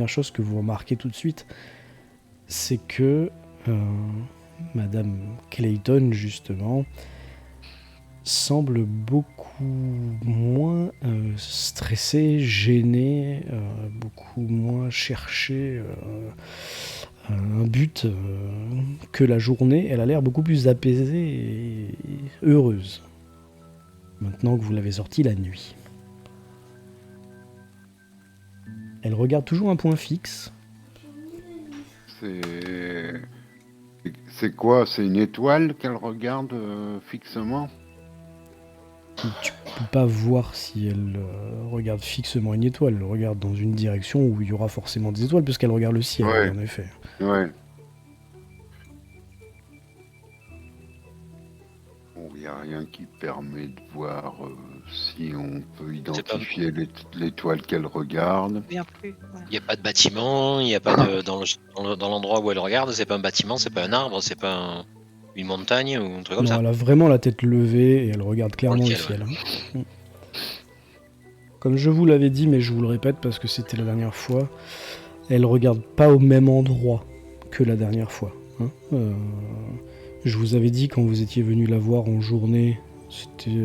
première chose que vous remarquez tout de suite, c'est que Madame Clayton, justement, semble beaucoup moins stressée, gênée, beaucoup moins chercher un but que la journée. Elle a l'air beaucoup plus apaisée et heureuse, maintenant que vous l'avez sortie la nuit. Elle regarde toujours un point fixe. C'est quoi? C'est une étoile qu'elle regarde fixement? Tu peux pas voir si elle regarde fixement une étoile. Elle regarde dans une direction où il y aura forcément des étoiles, puisqu'elle regarde le ciel, oui, Ouais, en effet. ouais. Bon, il n'y a rien qui permet de voir si on peut identifier l'étoile qu'elle regarde. Bien plus. Ouais. Il n'y a pas de bâtiment, il n'y a pas de dans l'endroit où elle regarde, c'est pas un bâtiment, c'est pas un arbre, c'est pas une montagne ou un truc comme Non, ça. elle a vraiment la tête levée et elle regarde clairement Dans le le ciel, ciel. Hein. Comme je vous l'avais dit, mais je vous le répète parce que c'était la dernière fois, elle regarde pas au même endroit que la dernière fois. Hein. Je vous avais dit quand vous étiez venu la voir en journée, c'était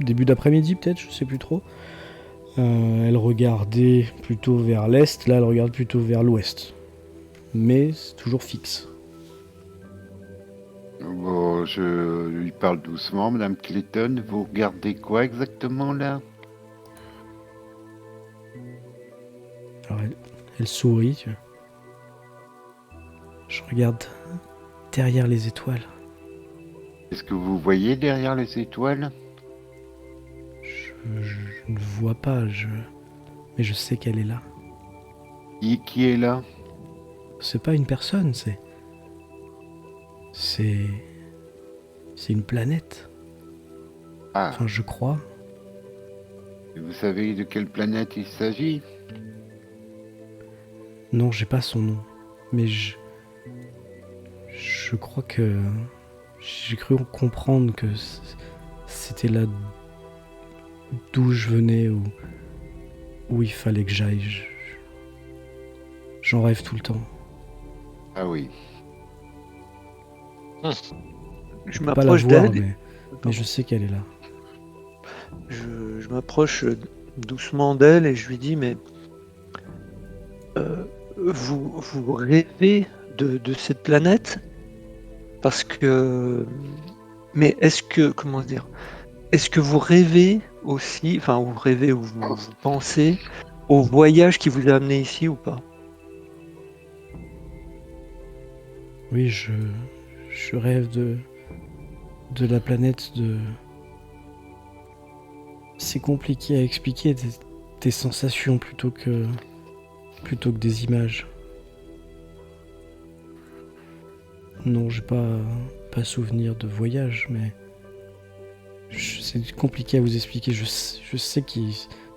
début d'après-midi peut-être, je sais plus trop. Elle regardait plutôt vers l'est, là elle regarde plutôt vers l'ouest. Mais c'est toujours fixe. Bon, je lui parle doucement, Madame Clayton. Vous regardez quoi exactement là? Alors elle sourit. Tu vois. Je regarde derrière les étoiles. Est-ce que vous voyez derrière les étoiles? Je ne vois pas, mais je sais qu'elle est là. Qui est là? C'est pas une personne, c'est une planète. Ah, Enfin, je crois. et vous savez de quelle planète il s'agit? Non, j'ai pas son nom. Mais je crois que j'ai cru comprendre que c'était là d'où je venais, où il fallait que j'aille. J'en rêve tout le temps. Ah oui. Je Pas la m'approche voir, d'elle. mais je sais qu'elle est là. Je m'approche doucement d'elle et je lui dis, mais vous rêvez de cette planète? Parce que... Mais est-ce que, comment dire, est-ce que vous rêvez aussi, enfin vous rêvez ou vous pensez au voyage qui vous a amené ici ou pas? Oui, je rêve de la planète de... C'est compliqué à expliquer, des sensations plutôt que des images. Non, j'ai pas souvenir de voyage, mais c'est compliqué à vous expliquer. Je sais que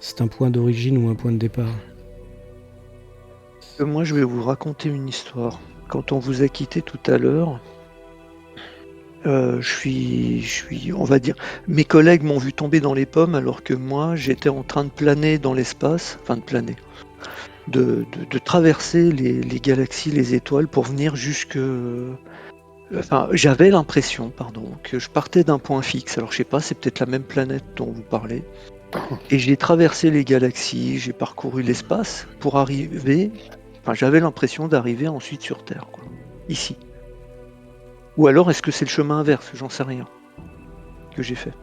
c'est un point d'origine ou un point de départ. Moi, je vais vous raconter une histoire. Quand on vous a quitté tout à l'heure, je suis, on va dire, mes collègues m'ont vu tomber dans les pommes alors que moi, j'étais en train de planer dans l'espace, enfin de planer, de traverser les galaxies, les étoiles pour venir jusque... Enfin, j'avais l'impression, pardon, que je partais d'un point fixe. Alors, je sais pas, c'est peut-être la même planète dont vous parlez. Et j'ai traversé les galaxies, j'ai parcouru l'espace pour arriver... Enfin, j'avais l'impression d'arriver ensuite sur Terre, quoi. Ici. Ou alors, est-ce que c'est le chemin inverse? J'en sais rien. Que j'ai fait.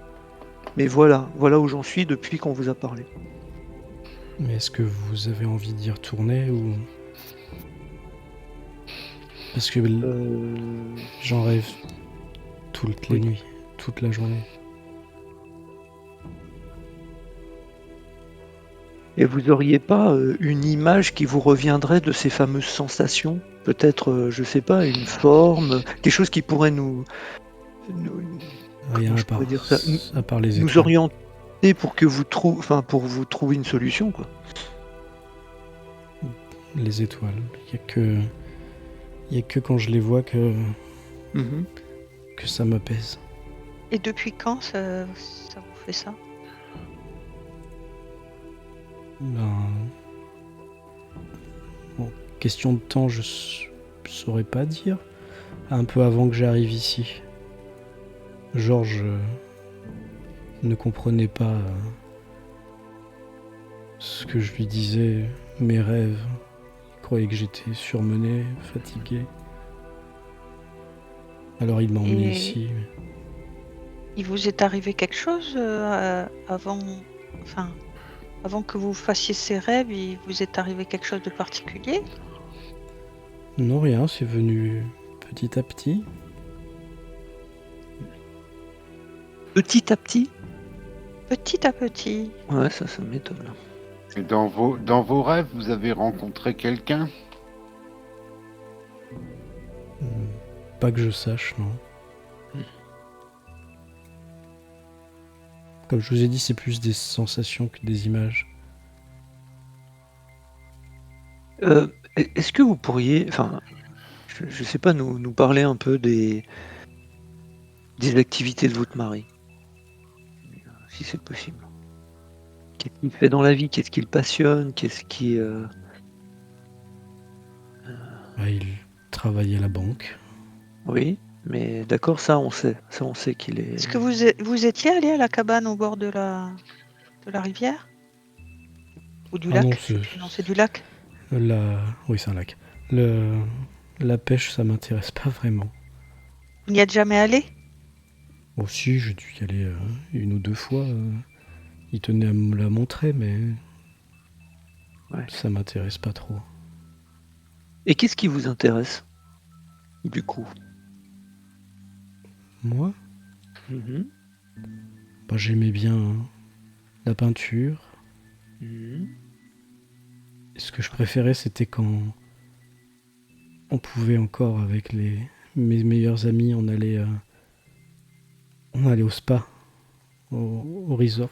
Mais voilà où j'en suis depuis qu'on vous a parlé. Mais est-ce que vous avez envie d'y retourner ou... Parce que j'en rêve toutes les nuits, toute la journée. Et vous auriez pas une image qui vous reviendrait de ces fameuses sensations? Peut-être, je sais pas, une forme, quelque chose qui pourrait nous Rien comment à je part, pourrais dire ça, à part les nous étoiles. orienter pour que vous pour vous trouver une solution, quoi. Les étoiles. Il y a que quand je les vois que ça m'apaise. Et depuis quand ça vous fait ça? Ben, question de temps, je saurais pas dire. Un peu avant que j'arrive ici. Georges ne comprenait pas ce que je lui disais, mes rêves. Il croyait que j'étais surmené, fatigué. Alors il m'a emmené Et ici. il vous est arrivé quelque chose avant, enfin, avant que vous fassiez ces rêves, il vous est arrivé quelque chose de particulier? Non, rien, c'est venu petit à petit. Petit à petit? Petit à petit. Ouais, ça m'étonne. Et dans vos rêves, vous avez rencontré quelqu'un? Pas que je sache, non. Comme je vous ai dit, c'est plus des sensations que des images. Est-ce que vous pourriez, enfin, je sais pas, nous parler un peu des activités de votre mari, si c'est possible. Qu'est-ce qu'il fait dans la vie? Qu'est-ce qui le passionne? Qu'est-ce qui... Il travaillait à la banque. Oui, mais d'accord, ça on sait. Ça on sait qu'il est... Est-ce que vous étiez allé à la cabane au bord de la rivière? Ou du Ah non, lac? Je sais plus. Non, c'est du lac. Oui, c'est un lac. La pêche, ça m'intéresse pas vraiment. Vous n'y êtes jamais allé? Bon, si, j'ai dû y aller une ou deux fois. Il tenait à me la montrer, mais Ouais. ça m'intéresse pas trop. Et qu'est-ce qui vous intéresse, du coup? Moi, Mhm. j'aimais bien la peinture. Mhm. Et ce que je préférais, c'était quand on pouvait encore, avec mes meilleurs amis, on allait au spa, au resort.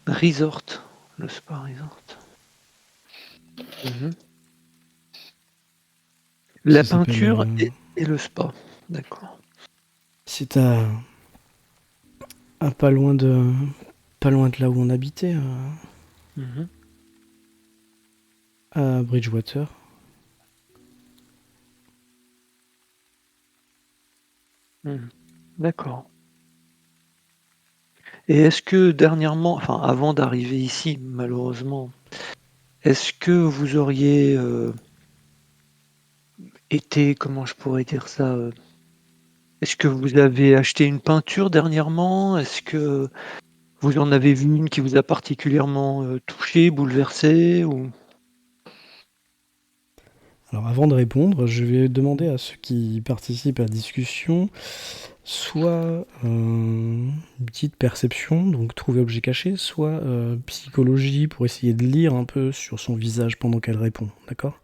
Resort, le spa resort. Mhm. La Ça s'appelle, peinture et le spa, d'accord. c'est à pas loin de là où on habitait, Mhm. à Bridgewater. Mhm. D'accord. Et est-ce que dernièrement, enfin avant d'arriver ici, malheureusement, est-ce que vous auriez été, comment je pourrais dire ça, est-ce que vous avez acheté une peinture dernièrement? Est-ce que vous en avez vu une qui vous a particulièrement touché, bouleversé ou... Alors avant de répondre, je vais demander à ceux qui participent à la discussion soit une petite perception, donc trouver objet caché, soit psychologie pour essayer de lire un peu sur son visage pendant qu'elle répond, d'accord?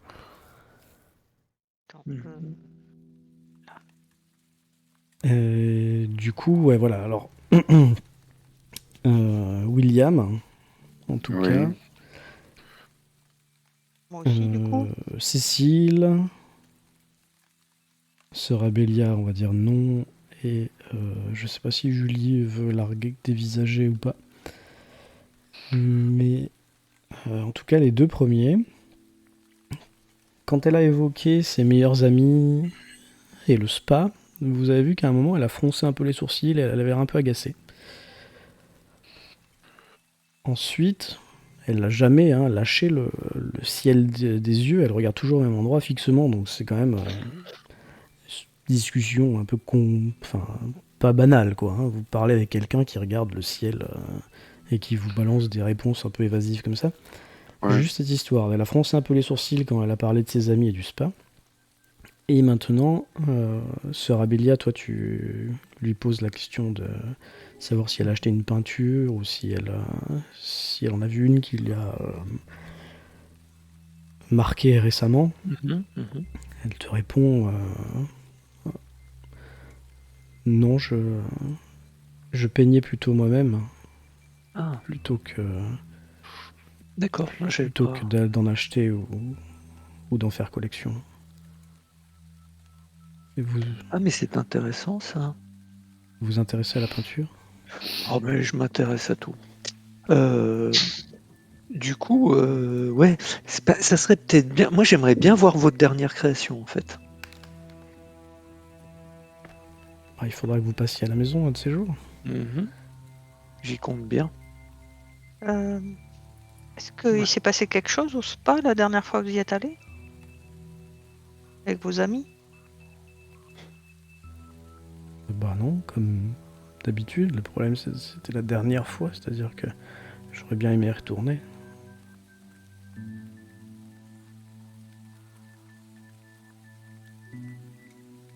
Donc, Du coup, ouais, voilà, alors William, en tout Oui. cas, moi aussi, du coup. Cécile, Sœur Abélia, on va dire non, et je sais pas si Julie veut la dévisager ou pas. Mais en tout cas, les deux premiers, quand elle a évoqué ses meilleurs amis et le spa, vous avez vu qu'à un moment, elle a froncé un peu les sourcils et elle avait l'air un peu agacée. Ensuite, elle n'a jamais lâché le ciel des yeux, elle regarde toujours au même endroit fixement, donc c'est quand même une discussion un peu pas banale, quoi. Vous parlez avec quelqu'un qui regarde le ciel et qui vous balance des réponses un peu évasives comme ça. Ouais. Juste cette histoire, elle a froncé un peu les sourcils quand elle a parlé de ses amis et du spa. Et maintenant, Sœur Abélia, toi tu lui poses la question de savoir si elle a acheté une peinture ou si elle en a vu une qui lui a marqué récemment. Mhm, mhm. Elle te répond non, je peignais plutôt moi-même Ah, plutôt que d'accord. Moi, j'avais plutôt pas... que d'en acheter ou d'en faire collection. Et vous Ah, mais c'est intéressant ça. vous intéressez à la peinture? Oh, mais je m'intéresse à tout. Euh, Du coup, ouais, ça serait peut-être bien. Moi, j'aimerais bien voir votre dernière création, en fait. Il faudra que vous passiez à la maison un de ces jours. J'y compte bien. Est-ce qu'il Ouais. s'est passé quelque chose au spa la dernière fois que vous y êtes allé? Avec vos amis? Bah non, comme d'habitude. Le problème, c'était la dernière fois, c'est-à-dire que j'aurais bien aimé y retourner.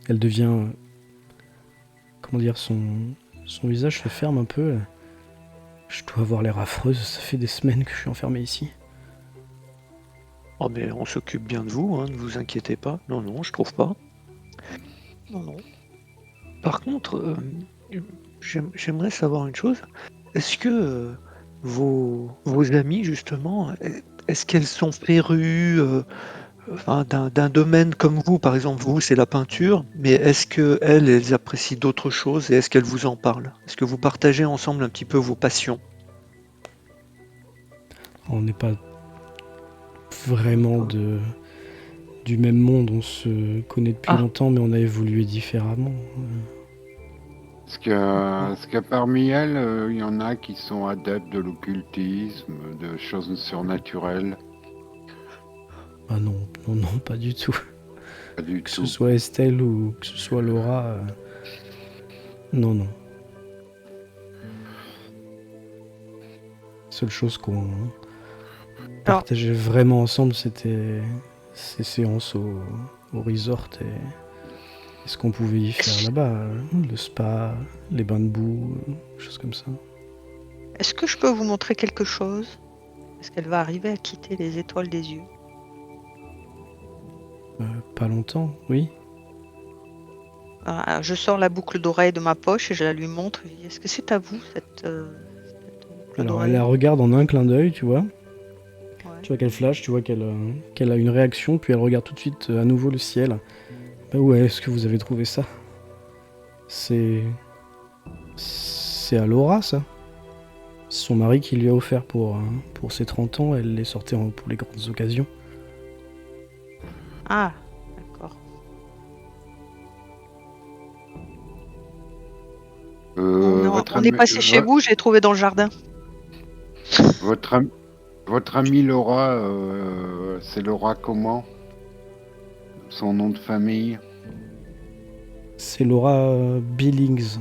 Elle devient... comment dire, son visage se ferme un peu. Je dois avoir l'air affreuse, ça fait des semaines que je suis enfermé ici. Oh, mais on s'occupe bien de vous, hein, ne vous inquiétez pas. Non, non, je trouve pas. Non. Par contre, j'aimerais savoir une chose. Est-ce que vos amies, justement, est-ce qu'elles sont férues d'un domaine comme vous? Par exemple, vous, c'est la peinture, mais est-ce qu'elles apprécient d'autres choses et est-ce qu'elles vous en parlent? Est-ce que vous partagez ensemble un petit peu vos passions? On n'est pas vraiment du même monde, on se connaît depuis longtemps, mais on a évolué différemment. Est-ce que parmi elles, il y en a qui sont adeptes de l'occultisme, de choses surnaturelles? Ah non, pas du tout. Pas du Que tout. ce soit Estelle ou que ce soit Laura, non. La seule chose qu'on partageait vraiment ensemble, c'était ces séances au resort et ce qu'on pouvait y faire là-bas. Le spa, les bains de boue, choses comme ça. Est-ce que je peux vous montrer quelque chose? Est-ce qu'elle va arriver à quitter les étoiles des yeux? Pas longtemps, oui. Je sors la boucle d'oreille de ma poche et je la lui montre. Je dis, est-ce que c'est à vous, cette boucle Alors d'oreille? elle la regarde en un clin d'œil, tu vois. Ouais. Tu vois qu'elle flash, tu vois qu'elle a une réaction, puis elle regarde tout de suite à nouveau le ciel. Bah ouais, est-ce que vous avez trouvé ça? C'est à Laura, ça. C'est son mari qui lui a offert pour ses 30 ans, elle les sortait pour les grandes occasions. Ah, d'accord. On est passé chez vous, je l'ai trouvé dans le jardin. Votre amie Laura, c'est Laura comment? Son nom de famille? C'est Laura Billings.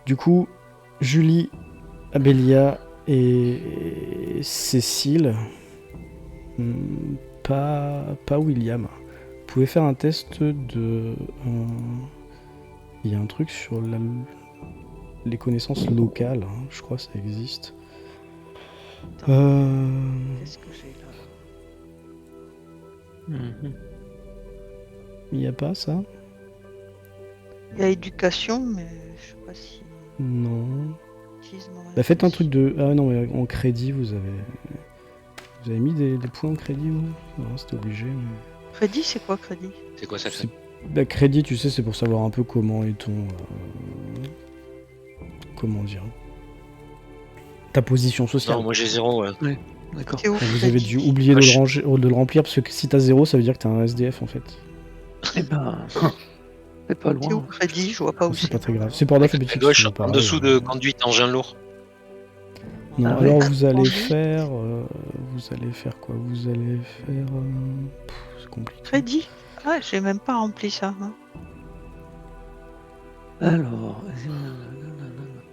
Du coup, Julie, Abélia et Cécile, pas William. Vous pouvez faire un test de... Il y a un truc sur les connaissances locales, hein, je crois que ça existe. Qu'est-ce que j'ai là? Il n'y a pas ça? Il y a éducation, mais je sais pas si... Non. Bah faites un truc de... Ah non, mais en crédit, vous avez mis des points en crédit, vous? Non, c'était obligé. Mais... Crédit, c'est quoi crédit? C'est quoi ça? Bah, crédit, tu sais, c'est pour savoir un peu comment est ton... comment dire... ta position sociale. Non, moi j'ai 0, ouais. Ouais, d'accord. C'est où, Vous avez crédit? dû oublier de le remplir, parce que si t'as 0, ça veut dire que t'es un SDF, en fait. Eh ben, c'est pas C'est où, loin. crédit? Je vois pas où C'est pas c'est. très grave. C'est par À alphabétique. gauche, c'est en dessous de conduite engin lourd. Non, Ah ouais. alors vous allez Conduite. faire... vous allez faire quoi? Vous allez faire... c'est compliqué. Crédit? Ah, j'ai même pas rempli ça. Hein. Alors,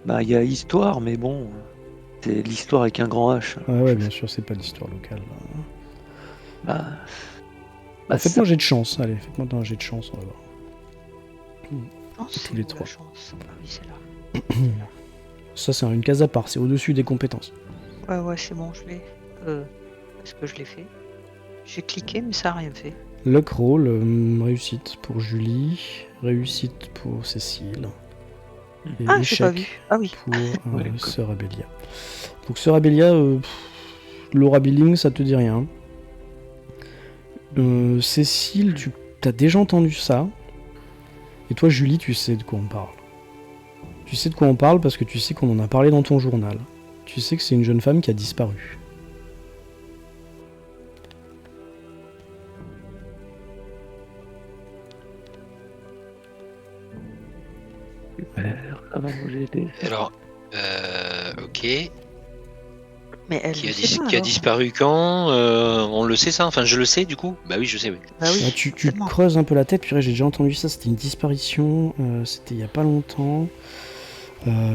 bah il y a histoire, mais bon, c'est l'histoire avec un grand H. Ouais, bien sûr, c'est pas l'histoire locale. Bah, Faites-moi un jet de chance, allez, faites-moi un jet de chance, on va voir. Non, c'est les où, trois. la chance? Ah oui, c'est là. Ça, c'est une case à part, c'est au-dessus des compétences. Ouais, c'est bon, je l'ai. Est-ce que je l'ai fait? J'ai cliqué, mais ça n'a rien fait. Luck roll, réussite pour Julie, réussite pour Cécile. Et Ah, j'ai pas échec vu. Ah oui. pour Ouais, Sœur Abélia. Donc Sœur Abélia, Laura Billing, ça te dit rien. Cécile, tu as déjà entendu ça. Et toi, Julie, tu sais de quoi on parle. Tu sais de quoi on parle parce que tu sais qu'on en a parlé dans ton journal. Tu sais que c'est une jeune femme qui a disparu. Super, ça va nous aider. Alors, ok. Mais elle Qui a, le sait pas, qui a alors. disparu quand On le sait ça? Enfin, je le sais du coup? Bah oui, je sais, oui. Bah oui, Là, tu c'est moi. creuses un peu la tête, puis j'ai déjà entendu ça, c'était une disparition, c'était il y a pas longtemps.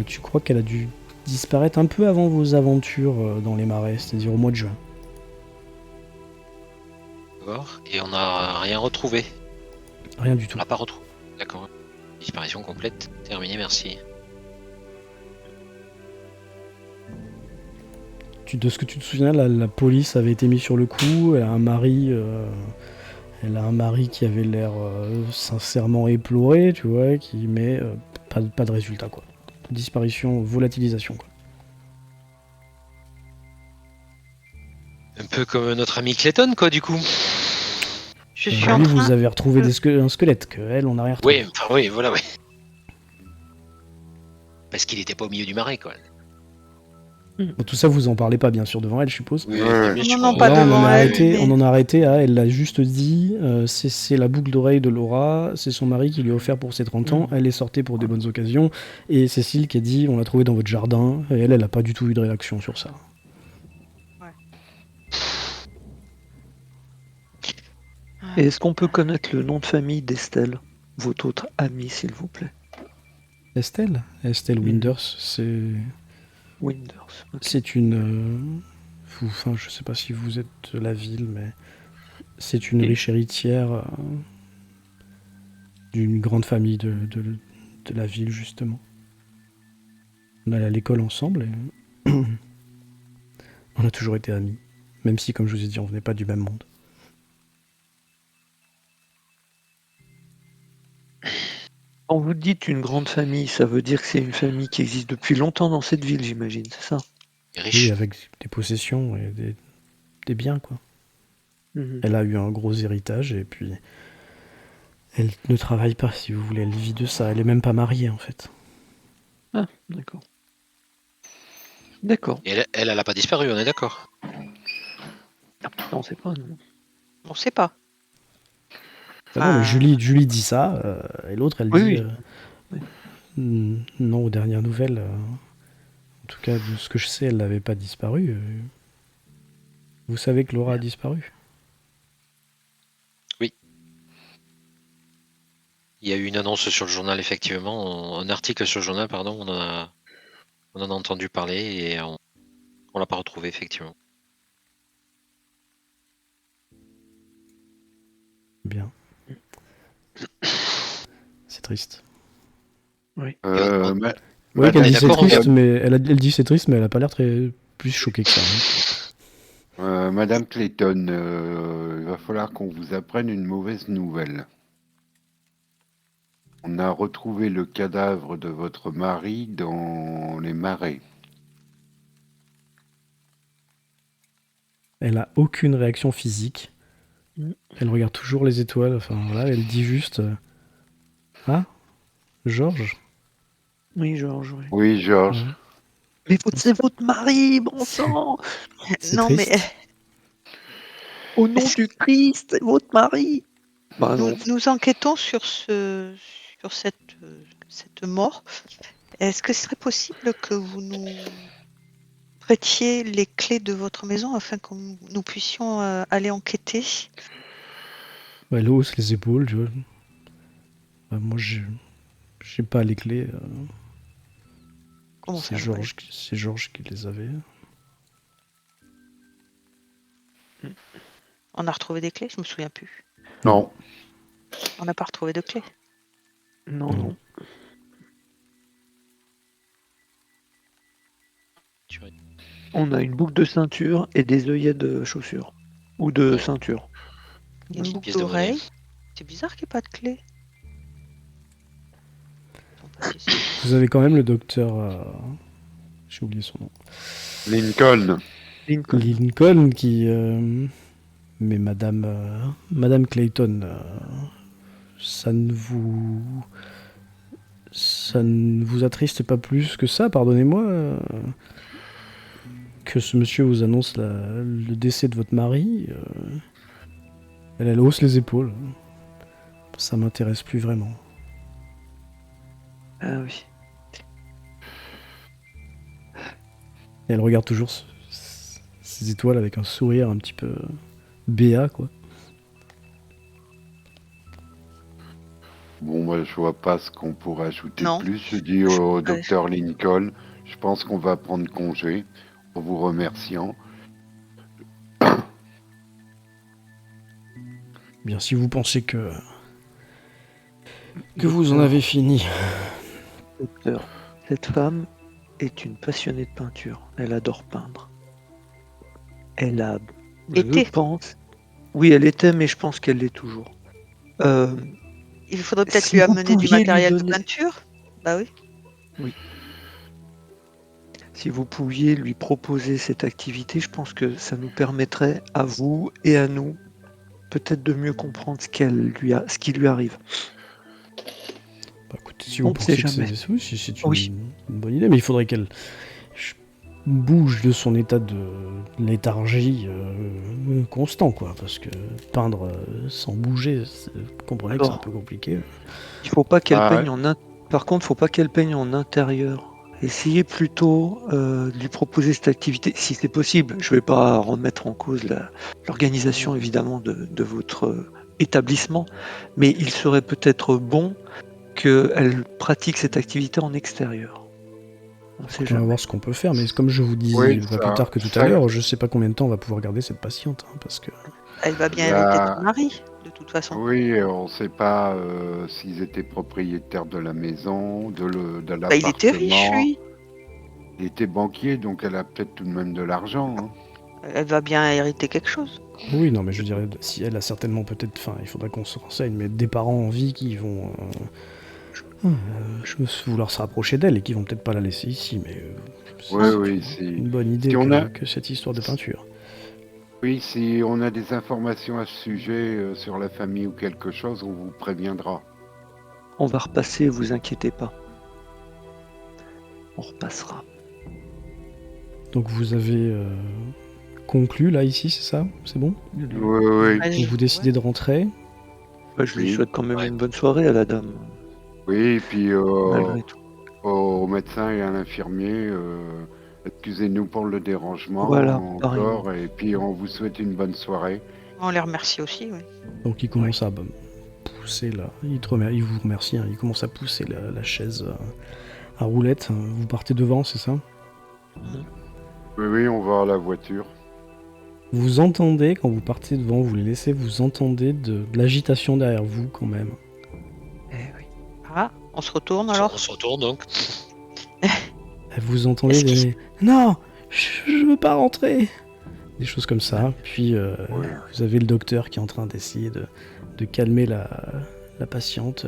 Tu crois qu'elle a dû disparaître un peu avant vos aventures dans les marais, c'est-à-dire au mois de juin. D'accord. Et on n'a rien retrouvé. Rien du On tout. l'a pas retrouvé. D'accord. Disparition complète. Terminé, merci. De ce que tu te souviens, la police avait été mise sur le coup, elle a un mari, qui avait l'air sincèrement éploré, tu vois, mais pas de résultat, quoi. Disparition, volatilisation, quoi. Un peu comme notre ami Clayton, quoi, du coup. Je suis en Lui, train. vous avez retrouvé un squelette, que elle, on n'a rien retrouvé. Oui, enfin, oui, voilà, oui. Parce qu'il était pas au milieu du marais, quoi. Bon, tout ça, vous en parlez pas, bien sûr, devant elle, je suppose. Oui, Ouais. bien Non, sûr. non, pas Là, devant elle, mais- on en a arrêté à, elle l'a juste dit, c'est la boucle d'oreille de Laura, c'est son mari qui lui a offert pour ses 30 ans, elle est sortie pour des bonnes occasions, et Cécile qui a dit, on l'a trouvé dans votre jardin, et elle a pas du tout eu de réaction sur ça. Et est-ce qu'on peut connaître le nom de famille d'Estelle, votre autre amie, s'il vous plaît? Estelle Winders, c'est Winders. ok. c'est une... enfin, je sais pas si vous êtes de la ville, mais c'est une Et- riche héritière d'une grande famille de la ville, justement. On allait à l'école ensemble, et on a toujours été amis. Même si, comme je vous ai dit, on venait pas du même monde. Quand vous dites une grande famille, ça veut dire que c'est une famille qui existe depuis longtemps dans cette ville, j'imagine, c'est ça? Il est Oui, riche. avec des possessions et des biens, quoi. Mhm. Elle a eu un gros héritage, et puis... Elle ne travaille pas, si vous voulez, elle vit de ça. Elle est même pas mariée, en fait. Ah, d'accord. D'accord. Et elle a pas disparu, on est d'accord. Non, c'est pas, non. On sait pas. Ah non, mais Ah. Julie dit ça, et l'autre, elle Oui, dit... oui. Oui. Non, aux dernières nouvelles. En tout cas, de ce que je sais, elle n'avait pas disparu. Vous savez que Laura a disparu? Il y a eu une annonce sur le journal, effectivement. Un article sur le journal, pardon. On en a entendu parler et on l'a pas retrouvé, effectivement. Bien. C'est triste. Ma- Oui, qu'elle Madame dit c'est d'accord, triste, mais elle dit c'est triste, mais elle a pas l'air très plus choquée que ça. Hein. Madame Clayton, il va falloir qu'on vous apprenne une mauvaise nouvelle. On a retrouvé le cadavre de votre mari dans les marais. Elle a aucune réaction physique. Elle regarde toujours les étoiles. Enfin voilà, elle dit juste ah, Georges. Oui, Georges, oui. Oui, Georges. Ouais. Mais c'est votre mari, bon sang! C'est Non, triste. mais Au nom du Christ, c'est votre mari! Bah non. nous enquêtons sur cette mort. Est-ce que ce serait possible que vous nous prêtiez les clés de votre maison afin que nous puissions aller enquêter? Ouais, elle hausse les épaules, tu vois. Moi, j'ai pas les clés. Comment C'est ça, Georges qui les avait. On a retrouvé des clés? Je me souviens plus. Non. On n'a pas retrouvé de clés. Non, non. On a une boucle de ceinture et des œillets de chaussures. Ou de Ouais. ceinture. Une Petite boucle pièce de d'oreille. monnaie. C'est bizarre qu'il n'y ait pas de clés. Ils sont passés sur- Vous avez quand même le docteur. J'ai oublié son nom. Lincoln. Lincoln. Lincoln qui. Mais Madame Clayton, ça ne vous Ça ne vous attriste pas plus que ça, pardonnez-moi, que ce monsieur vous annonce le décès de votre mari. Elle hausse les épaules. Ça m'intéresse plus vraiment. Ah oui. Et elle regarde toujours ces étoiles avec un sourire un petit peu béat, quoi. Bon, moi, je vois pas ce qu'on pourrait ajouter Non. de plus. Je dis au docteur Lincoln, je pense qu'on va prendre congé en vous remerciant. Bien, si vous pensez que vous en avez fini. Docteur, cette femme est une passionnée de peinture. Elle adore peindre. Elle a... Était. Je pense... Oui, elle était, mais je pense qu'elle l'est toujours. Il faudrait peut-être Si lui vous amener du pouviez lui matériel de donner- peinture. Bah oui. Si vous pouviez lui proposer cette activité, je pense que ça nous permettrait à vous et à nous peut-être de mieux comprendre ce qui lui arrive. Bah, écoutez, si vous On ne pensez sait que jamais. c'est une Oui. bonne idée, mais il faudrait qu'elle bouge de son état de léthargie constant, quoi. Parce que peindre sans bouger, vous comprenez que c'est un Alors, peu compliqué. Il faut pas qu'elle Ah, peigne Par contre, faut pas qu'elle peigne en intérieur. Essayez plutôt de lui proposer cette activité, si c'est possible. Je vais pas remettre en cause l'organisation, évidemment, de votre établissement, mais il serait peut-être bon qu'elle pratique cette activité en extérieur. On sait On va jamais. voir ce qu'on peut faire, mais comme je vous disais Oui, pas ça- plus tard que tout ça- à l'heure, je sais pas combien de temps on va pouvoir garder cette patiente, hein, parce que... Elle va bien Il y a- hériter de son mari, de toute façon. Oui, on ne sait pas s'ils étaient propriétaires de la maison, de l'appartement. Bah, il était riche, lui. Il était banquier, donc elle a peut-être tout de même de l'argent. Hein. Elle va bien hériter quelque chose. Oui, non, mais je dirais, si elle a certainement peut-être... Enfin, il faudra qu'on se renseigne, mais des parents en vie qui vont... vouloir se rapprocher d'elle et qui vont peut-être pas la laisser ici, mais... Oui, c'est c'est... une bonne idée Si on que cette histoire de peinture. Oui, si on a des informations à ce sujet sur la famille ou quelque chose, on vous préviendra. On va repasser, vous inquiétez pas. On repassera. Donc vous avez conclu, là, ici, c'est ça? C'est bon? Oui. Ouais, Donc vous décidez de rentrer. Bah, je lui Oui. souhaite quand même Ouais. une bonne soirée à la dame, Oui, et puis malgré tout. au médecin et à l'infirmier, excusez-nous pour le dérangement Voilà, encore, et puis on vous souhaite une bonne soirée. On les remercie aussi, oui. Donc il commence à pousser, là. Il vous remercie, hein, il commence à pousser la chaise à roulette. Vous partez devant, c'est ça? Oui, on va à la voiture. Vous entendez, quand vous partez devant, vous les laissez, vous entendez de l'agitation derrière vous, quand même. Eh oui. Ah, on se retourne alors. On se retourne donc. Vous entendez des... Non, je veux pas rentrer. Des choses comme ça. Puis vous avez le docteur qui est en train d'essayer de calmer la patiente.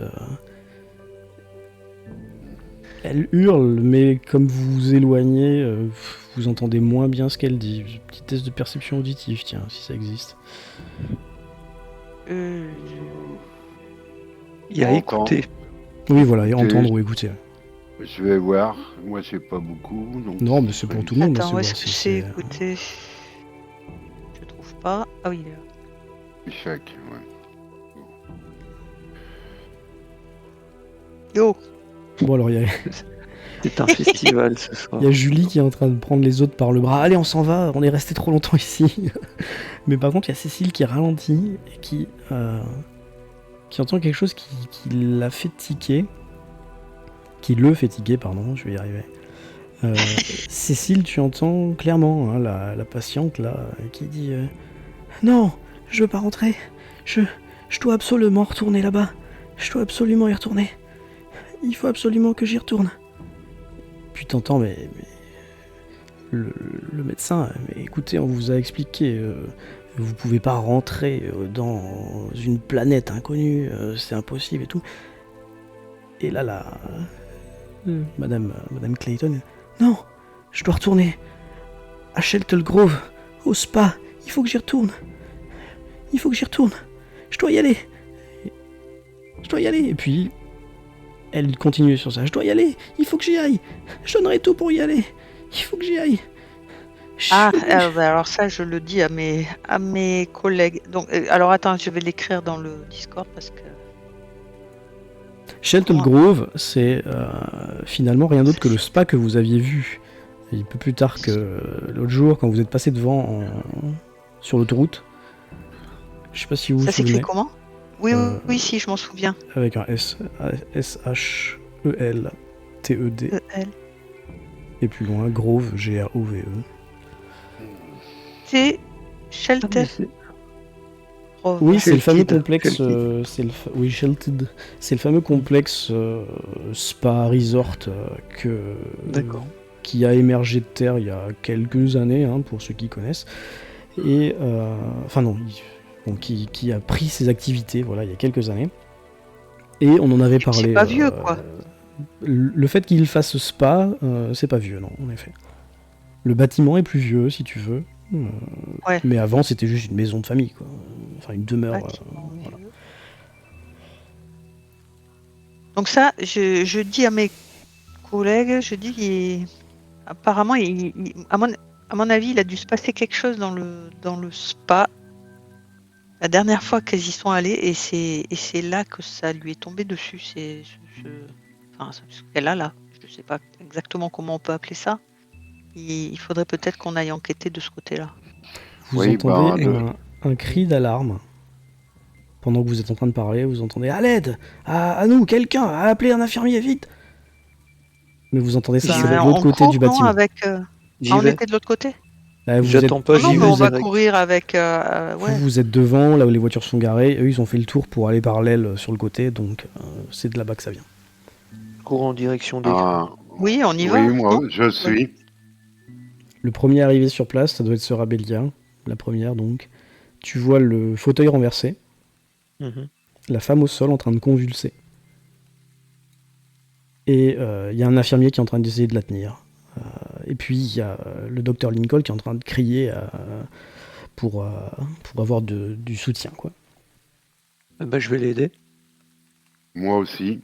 Elle hurle, mais comme vous vous éloignez, vous entendez moins bien ce qu'elle dit. Petit test de perception auditive, tiens, si ça existe. Il y a On écouté. Oui, voilà, et entendre ou écouter. Je vais voir. Moi, j'ai pas beaucoup. Donc Non, mais c'est pour tout le monde. Attends, où voir est-ce que si c'est écoutez. Je trouve pas. Ah oui, il est là. Échec, ouais. Yo, Bon, alors, il C'est un festival ce soir. y a Julie qui est en train de prendre les autres par le bras. Allez, on s'en va, on est resté trop longtemps ici. Mais par contre, il y a Cécile qui ralentit et qui entend quelque chose qui l'a fait tiquer. Qui le fait tiquer, pardon, je vais y arriver. Cécile, tu entends clairement hein, la patiente là qui dit non, je veux pas rentrer. Je dois absolument retourner là-bas. Je dois absolument y retourner. Il faut absolument que j'y retourne. Puis t'entends, mais le médecin, mais écoutez, on vous a expliqué, vous pouvez pas rentrer dans une planète inconnue, c'est impossible et tout. Et là, Madame Clayton, non, je dois retourner à Sheltel Grove, au spa, il faut que j'y retourne. Je dois y aller. Et puis, elle continuait sur ça. Je dois y aller, il faut que j'y aille. Je donnerai tout pour y aller. Il faut que j'y aille. Alors ça, je le dis à mes collègues. Donc, alors attends, je vais l'écrire dans le Discord parce que. Shelton Grove, c'est finalement rien d'autre que le spa que vous aviez vu un peu plus tard que l'autre jour quand vous êtes passé devant sur l'autoroute. Je sais pas si vous vous Ça souvenez. s'écrit comment ? Oui, si, je m'en souviens. Avec un S, S-H-E-L-T-E-D. E-L. Et plus loin, Grove, G-R-O-V-E. C'est Shelter. Oui, c'est le fameux Shelted. complexe. Shelted. C'est le fameux complexe spa resort D'accord. qui a émergé de terre il y a quelques années, hein, pour ceux qui connaissent. Et qui a pris ses activités, voilà, il y a quelques années. Et on en avait parlé. C'est pas vieux, quoi. Le fait qu'il fasse spa, c'est pas vieux, non, en effet. Le bâtiment est plus vieux, si tu veux. Ouais. Mais avant, c'était juste une maison de famille, quoi. Enfin, une demeure. Voilà. Donc ça, je dis à mes collègues, je dis, apparemment, à mon avis, il a dû se passer quelque chose dans le spa la dernière fois qu'ils y sont allés, et c'est là que ça lui est tombé dessus. Ce qu'elle a là. Je ne sais pas exactement comment on peut appeler ça. Il faudrait peut-être qu'on aille enquêter de ce côté-là. Vous entendez un cri d'alarme. Pendant que vous êtes en train de parler, vous entendez « À l'aide ! À nous, quelqu'un ! À appeler un infirmier, vite !» Mais vous entendez ça, c'est de l'autre côté du bâtiment. On était de l'autre côté ? J'attends pas, j'y vais. On va courir avec... Vous êtes devant, là où les voitures sont garées. Eux, ils ont fait le tour pour aller par l'aile sur le côté, donc c'est de là-bas que ça vient. Cours en direction des... Oui, on y va. Oui, moi, je suis. Le premier arrivé sur place, ça doit être Sœur Abélia, la première donc. Tu vois le fauteuil renversé, la femme au sol en train de convulser. Et il y a un infirmier qui est en train d'essayer de la tenir. Et puis il y a le docteur Lincoln qui est en train de crier pour avoir du soutien, quoi. Je vais l'aider. Moi aussi.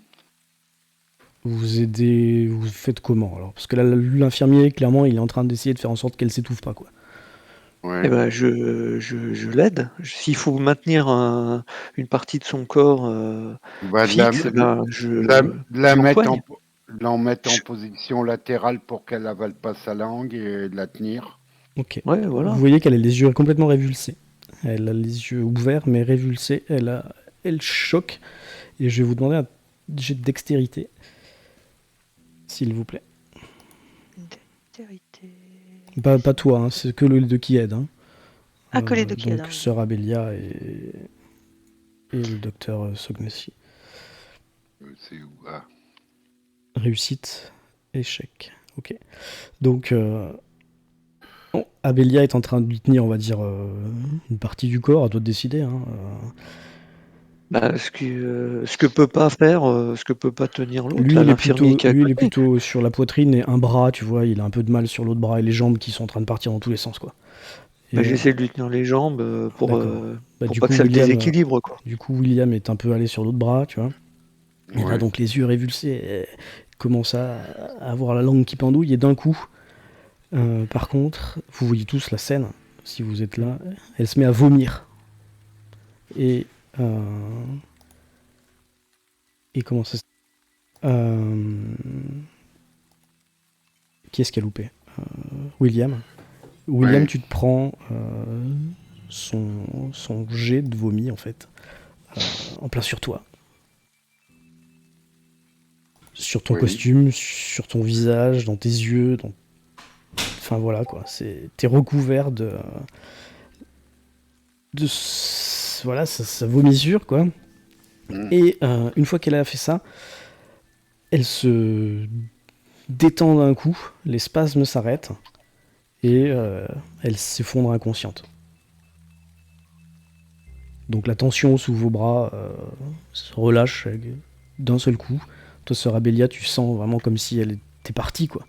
Vous aidez, vous faites comment alors ? Parce que là, l'infirmier, clairement, il est en train d'essayer de faire en sorte qu'elle s'étouffe pas, quoi. Ouais. Je l'aide. S'il faut maintenir une partie de son corps fixe, l'en mettre en position latérale pour qu'elle avale pas sa langue et la tenir. Ok. Ouais, voilà. Vous voyez qu'elle a les yeux complètement révulsés. Elle a les yeux ouverts mais révulsés. Elle choque. Et je vais vous demander un jet de dextérité, s'il vous plaît. Dextérité. Pas toi, hein, c'est que les deux qui aident. Hein. Que les deux qui aident. Donc Sœur Abélia et le docteur Sognessi. C'est où Réussite, échec. Ok. Donc, Abélia est en train de lui tenir, on va dire, une partie du corps, à toi de décider. Hein. Ce que peut pas faire, ce que peut pas tenir l'autre. Lui, là, il l'infirmier qui est à est côté. plutôt sur la poitrine et un bras, tu vois, il a un peu de mal sur l'autre bras et les jambes qui sont en train de partir dans tous les sens, quoi. Et, J'essaie de lui tenir les jambes pour du pas coup, que ça le William, déséquilibre, quoi. Du coup, William est un peu allé sur l'autre bras, tu vois. Il a donc les yeux révulsés, et commence à avoir la langue qui pendouille, et d'un coup, par contre, vous voyez tous la scène, si vous êtes là, elle se met à vomir. Et comment ça se... Qui est-ce qui a loupé ? William. William, tu te prends son jet de vomi, en fait, en plein sur toi. Sur ton costume, sur ton visage, dans tes yeux, enfin voilà, quoi. T'es recouvert de voilà, sa vomissure, quoi. Et une fois qu'elle a fait ça, elle se détend d'un coup, les spasmes s'arrêtent, et elle s'effondre inconsciente. Donc la tension sous vos bras se relâche d'un seul coup. Toi, Sœur Abélia, tu sens vraiment comme si elle était partie, quoi.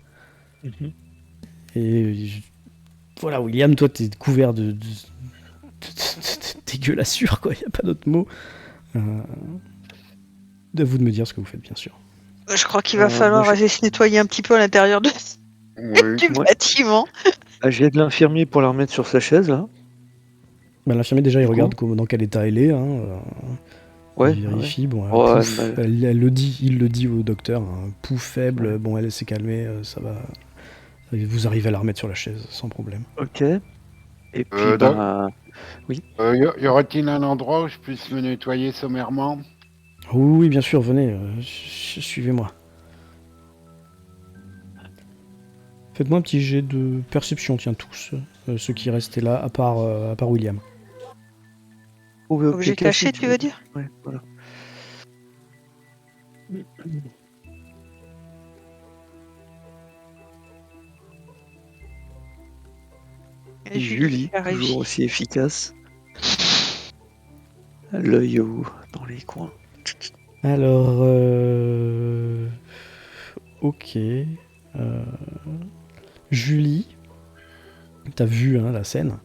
Et voilà, William, toi, t'es couvert de dégueulassure, quoi. Y a pas d'autre mot. À vous de me dire ce que vous faites, bien sûr. Je crois qu'il va moi, falloir aller se nettoyer un petit peu à l'intérieur Oui. du Ouais. bâtiment. J'ai de l'infirmier pour la remettre sur sa chaise, là. Bah, l'infirmier, déjà, il Du coup. regarde dans quel état elle est. Ouais, Il vérifie. Bon, Ouais, pouf, bah- il le dit au docteur. Pouf faible. Ouais. Bon, elle s'est calmée. Ça va. Vous arrivez à la remettre sur la chaise sans problème. Ok. Et puis, Y aurait-il un endroit où je puisse me nettoyer sommairement? Oui, bien sûr, venez. Suivez-moi. Faites-moi un petit jet de perception, tiens, tous. Ceux qui restaient là, à part William. Objet caché, tu veux dire? Ouais, voilà. Et Julie, a réussi. toujours aussi efficace. L'œil dans les coins. Alors, ok. Julie, t'as vu la scène,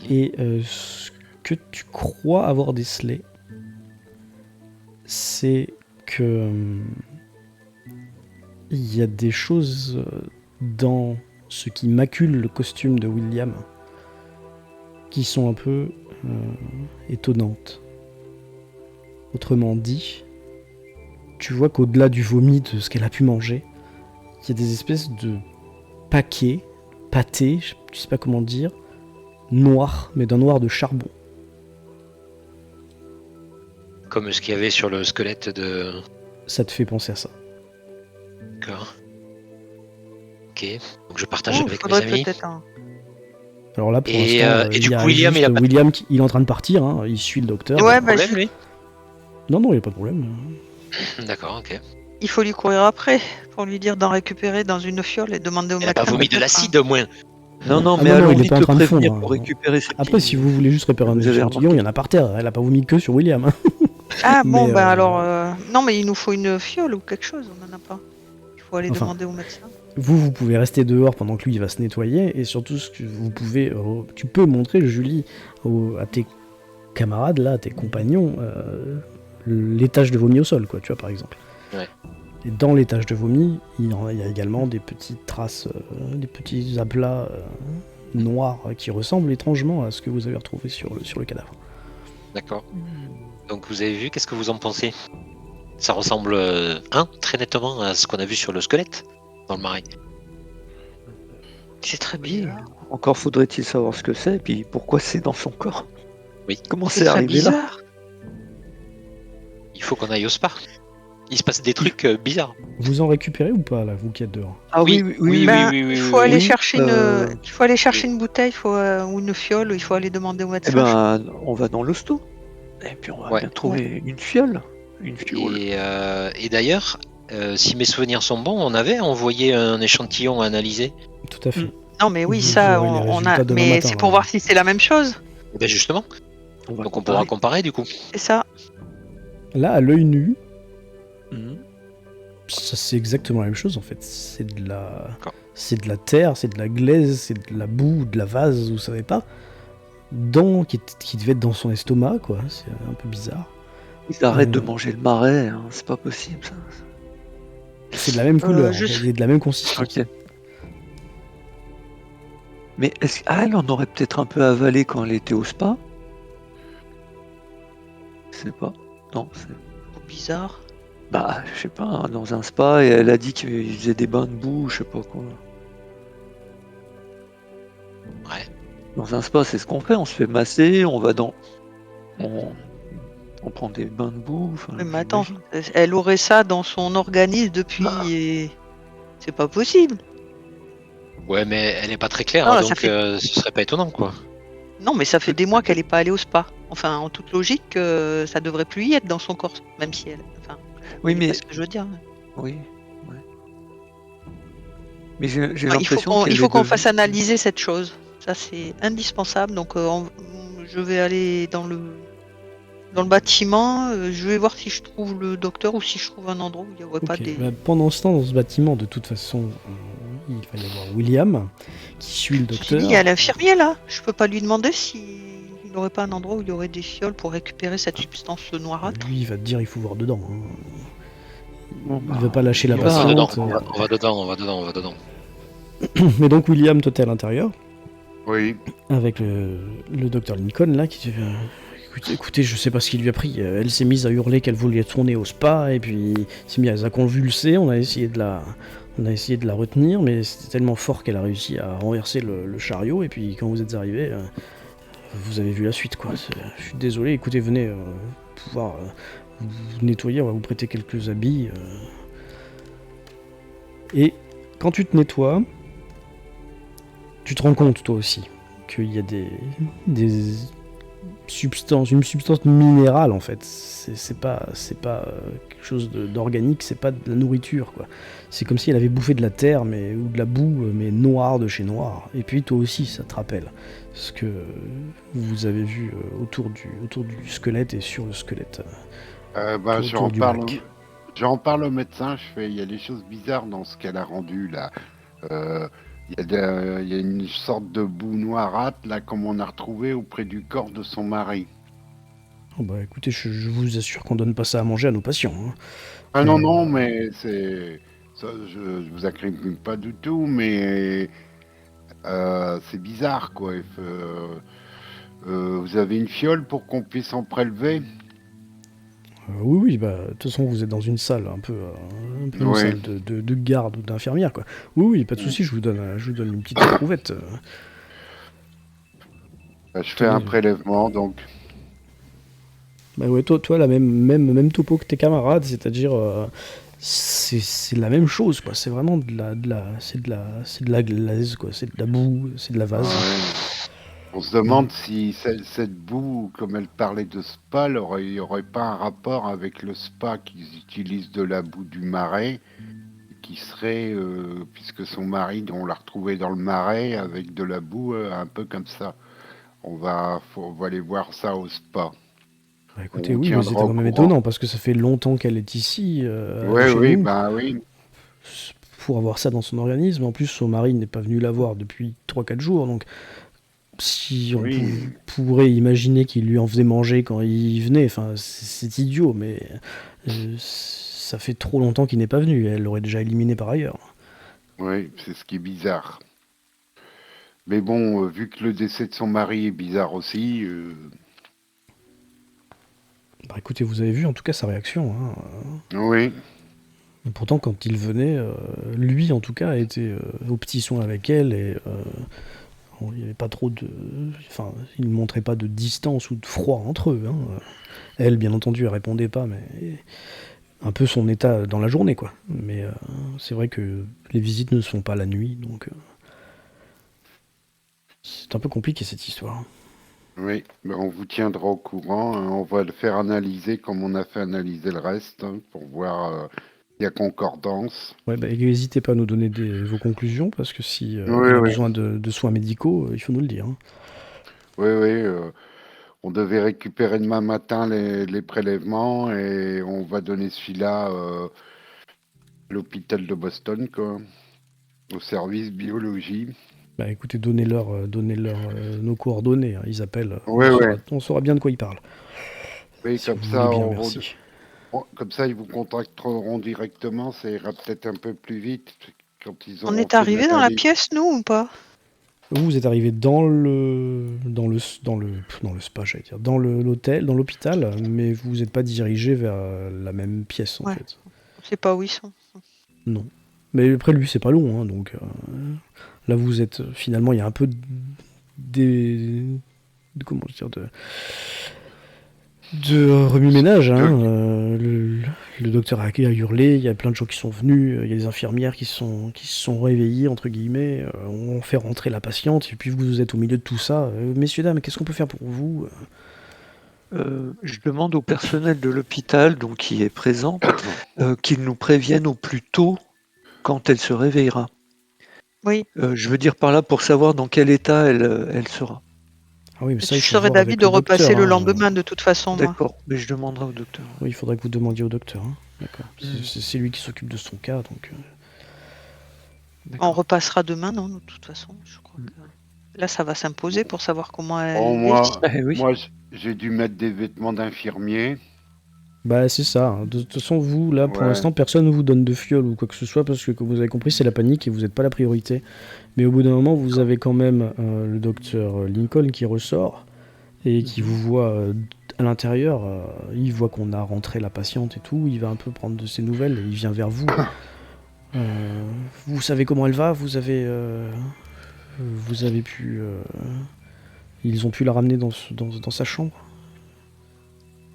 et ce que tu crois avoir décelé, c'est que il y a des choses dans ce qui macule le costume de William qui sont un peu étonnantes. Autrement dit, tu vois qu'au-delà du vomi de ce qu'elle a pu manger, il y a des espèces de paquets, pâtés, je sais pas comment dire, noirs, mais d'un noir de charbon. Comme ce qu'il y avait sur le squelette de... Ça te fait penser à ça. D'accord. Ok, donc je partage avec mes faudrait amis. peut-être un... Alors là, pour Et, l'instant, et du il y a coup, William, juste il a pas de William il est en train de partir, il suit le docteur. Ouais, problème, lui. Non, il n'y a pas de problème. D'accord, ok. il faut lui courir après pour lui dire d'en récupérer dans une fiole et demander au Elle a pas médecin. vomi de l'acide, au moins. Non, Ah mais non, allons il est vite pas en le train de prévenir fondre, pour hein. récupérer ses Après, petits- si vous voulez juste repérer un Vous avez échantillon, remarqué. il y en a par terre. Elle a pas vomi que sur William. Ah bon, Mais, bah alors... Non, mais il nous faut une fiole ou quelque chose, on en a pas. Il faut aller Enfin. demander au médecin. Vous pouvez rester dehors pendant que lui il va se nettoyer, et surtout ce que tu peux montrer, Julie, à tes camarades là, à tes compagnons, l'étage de vomi au sol, quoi, tu vois, par exemple. Ouais. Et dans l'étage de vomi, il y a également des petites traces, des petits aplats noirs qui ressemblent étrangement à ce que vous avez retrouvé sur le cadavre. D'accord. Donc vous avez vu, qu'est-ce que vous en pensez? Ça ressemble, très nettement à ce qu'on a vu sur le squelette dans le marais. C'est très Oui, bizarre. encore faudrait-il savoir ce que c'est, et puis pourquoi c'est dans son corps. Oui. Comment C'est c'est très arrivé là? bizarre. Il faut qu'on aille au spa. Il se passe des trucs bizarres. Vous en récupérez ou pas, là, vous qui êtes dehors? Ah Oui, Ben, oui, il faut aller oui, chercher il faut aller chercher oui. une bouteille, ou une fiole, il faut aller demander au Eh médecin. ben, on va dans l'hosto. Et puis on va Ouais. bien trouver une fiole. Une fiole. Et d'ailleurs, si mes souvenirs sont bons, on avait envoyé un échantillon à analyser. Tout à fait. Non, mais oui, Vous ça, aurez les on résultats a. demain Mais matin, c'est pour là. voir si c'est la même chose. Et ben justement, On va donc on pourra comparer du coup. C'est ça. Là, à l'œil nu, Mhm. c'est exactement la même chose en fait. C'est de D'accord. la terre, c'est de la glaise, c'est de la boue, de la vase, vous savez pas. Qui devait être dans son estomac, quoi. C'est un peu bizarre. Ils arrêtent de manger le marais, hein. C'est pas possible ça. C'est de la même couleur, je- et de la même consistance. Ok. Mais elle en aurait peut-être un peu avalé quand elle était au spa? Je sais pas. Non, c'est... Bizarre. Bah, je sais pas, hein, dans un spa, et elle a dit qu'il faisait des bains de boue, je sais pas quoi. Ouais. Dans un spa, c'est ce qu'on fait, on se fait masser, on va dans... On prend des bains de boue. Enfin, Mais attends, j'imagine. elle aurait ça dans son organisme depuis. Ah. Et... C'est pas possible. Ouais, mais elle est pas très claire, Non, hein, ça donc fait- ce serait pas étonnant quoi. Non, mais ça fait des mois qu'elle est pas allée au spa. Enfin, en toute logique, ça devrait plus y être dans son corps, même si elle. Enfin, Oui, c'est mais... pas ce que je veux dire. Oui, ouais. Mais j'ai Ouais, il faut l'impression qu'on qu'elle il faut est qu'on devenue- fasse analyser cette chose. Ça, c'est indispensable. Donc, je vais aller dans le bâtiment. Je vais voir si je trouve le docteur ou si je trouve un endroit où il n'y aurait pas Ok, des. bah, pendant ce temps, dans ce bâtiment, de toute façon, il va y avoir William qui suit le J'ai docteur. dit, il y a l'infirmier là. Je peux pas lui demander s'il n'aurait pas un endroit où il y aurait des fioles pour récupérer cette substance noirâtre. Lui, il va te dire il faut voir dedans. Bon, Il veut pas lâcher la on y On va dedans, patiente. on va dedans, on va dedans, on va dedans. Mais donc William, toi t'es à l'intérieur, Oui. avec le docteur Lincoln là, qui dit écoutez, je sais pas ce qui lui a pris. Elle s'est mise à hurler qu'elle voulait tourner au spa, et puis s'est mise à convulser. On a essayé de la retenir, mais c'était tellement fort qu'elle a réussi à renverser le chariot, et puis quand vous êtes arrivé, vous avez vu la suite, quoi. Je suis désolé, écoutez, venez pouvoir vous nettoyer, on va vous prêter quelques habits. Et quand tu te nettoies, tu te rends compte toi aussi qu'il y a des substances, une substance minérale en fait. C'est pas quelque chose d'organique, c'est pas de la nourriture, quoi. C'est comme si elle avait bouffé de la terre, ou de la boue, mais noire de chez noir. Et puis toi aussi, ça te rappelle ce que vous avez vu autour du squelette et sur le squelette. Autour du lac. J'en parle au médecin. Il y a des choses bizarres dans ce qu'elle a rendu là. Il y a une sorte de boue noirâtre là, comme on a retrouvé auprès du corps de son mari. Oh bah écoutez, je vous assure qu'on donne pas ça à manger à nos patients, hein. Ah non, mais c'est ça, je vous incrimine pas du tout, mais c'est bizarre, quoi. Vous avez une fiole pour qu'on puisse en prélever? Oui, bah de toute façon vous êtes dans une salle un peu une Ouais. salle de garde ou d'infirmière, quoi. Oui, pas de souci, je vous donne une petite éprouvette. Je fais un prélèvement, donc. Bah ouais, toi la même topo que tes camarades, c'est-à-dire c'est la même chose, quoi. C'est vraiment c'est de la glaise, quoi. C'est de la boue, c'est de la vase. Ouais. On se demande si cette boue, comme elle parlait de spa, il n'y aurait pas un rapport avec le spa qu'ils utilisent de la boue du marais, qui serait, puisque son mari, on l'a retrouvé dans le marais avec de la boue un peu comme ça. On va aller voir ça au spa. Bah écoutez, On oui, mais tiendra c'était au quand même courant. étonnant, parce que ça fait longtemps qu'elle est ici, chez Oui, nous, bah oui. pour avoir ça dans son organisme. En plus, son mari n'est pas venu la voir depuis 3-4 jours, donc si on Oui. pourrait imaginer qu'il lui en faisait manger quand il venait, enfin, c'est idiot, mais ça fait trop longtemps qu'il n'est pas venu. Elle l'aurait déjà éliminé par ailleurs. Oui, c'est ce qui est bizarre. Mais bon, vu que le décès de son mari est bizarre aussi, Bah écoutez, vous avez vu en tout cas sa réaction, hein. oui, Et pourtant, quand il venait, lui en tout cas était au petit soin avec elle, et il n'y avait pas trop de. Enfin, il ne montrait pas de distance ou de froid entre eux, hein. Elle, bien entendu, elle répondait pas, mais un peu son état dans la journée, quoi. Mais c'est vrai que les visites ne se font pas la nuit, donc c'est un peu compliqué cette histoire. oui, ben, on vous tiendra au courant, hein. On va le faire analyser comme on a fait analyser le reste, hein, pour voir s'il y a concordance. Ouais, bah, n'hésitez pas à nous donner vos conclusions, parce que si Oui, elle a oui, besoin de soins médicaux, il faut nous le dire, hein. oui, on devait récupérer demain matin les prélèvements et on va donner celui-là à l'hôpital de Boston, quoi, au service biologie. Bah écoutez, donnez-leur nos coordonnées, hein. Ils appellent, Oui, oui. on saura bien de quoi ils parlent. Oui, Si comme vous ça, voulez bien, merci. comme ça, ils vous contacteront directement, ça ira peut-être un peu plus vite quand ils On auront est fait arrivé dans la l'analyse. pièce, nous, ou pas? Vous êtes arrivé dans le spa, j'allais dire, dans l'hôtel, dans l'hôpital, mais vous n'êtes pas dirigé vers la même pièce en Ouais. fait. On sait pas où ils sont. Non. Mais après lui, c'est pas long, hein, donc là vous êtes finalement, il y a un peu comment dire, de remue-ménage, hein. Le docteur a hurlé, il y a plein de gens qui sont venus, il y a des infirmières qui se sont réveillées, entre guillemets, on fait rentrer la patiente, et puis vous êtes au milieu de tout ça. Messieurs, dames, qu'est-ce qu'on peut faire pour vous? Je demande au personnel de l'hôpital, donc qui est présent, qu'il nous prévienne au plus tôt quand elle se réveillera. Oui. Je veux dire par là pour savoir dans quel état elle sera. Ah oui, mais ça, Je il faut serais voir d'avis avec de le docteur, repasser le hein. lendemain, de toute façon, moi. D'accord, mais je demanderai au docteur. Oui, il faudrait que vous demandiez au docteur, hein. D'accord. C'est lui qui s'occupe de son cas, donc... On D'accord. repassera demain, non, de toute façon. Je crois que là, ça va s'imposer pour savoir comment elle Bon, est. Oui. moi, j'ai dû mettre des vêtements d'infirmier. Bah c'est ça, hein. De toute façon, vous, là, pour Ouais. l'instant, personne ne vous donne de fiole ou quoi que ce soit, parce que, comme vous avez compris, c'est la panique et vous n'êtes pas la priorité. Mais au bout d'un moment, vous avez quand même le docteur Lincoln qui ressort et qui vous voit à l'intérieur. Il voit qu'on a rentré la patiente et tout, il va un peu prendre de ses nouvelles et il vient vers vous. Vous savez comment elle va, vous avez pu... Ils ont pu la ramener dans sa chambre.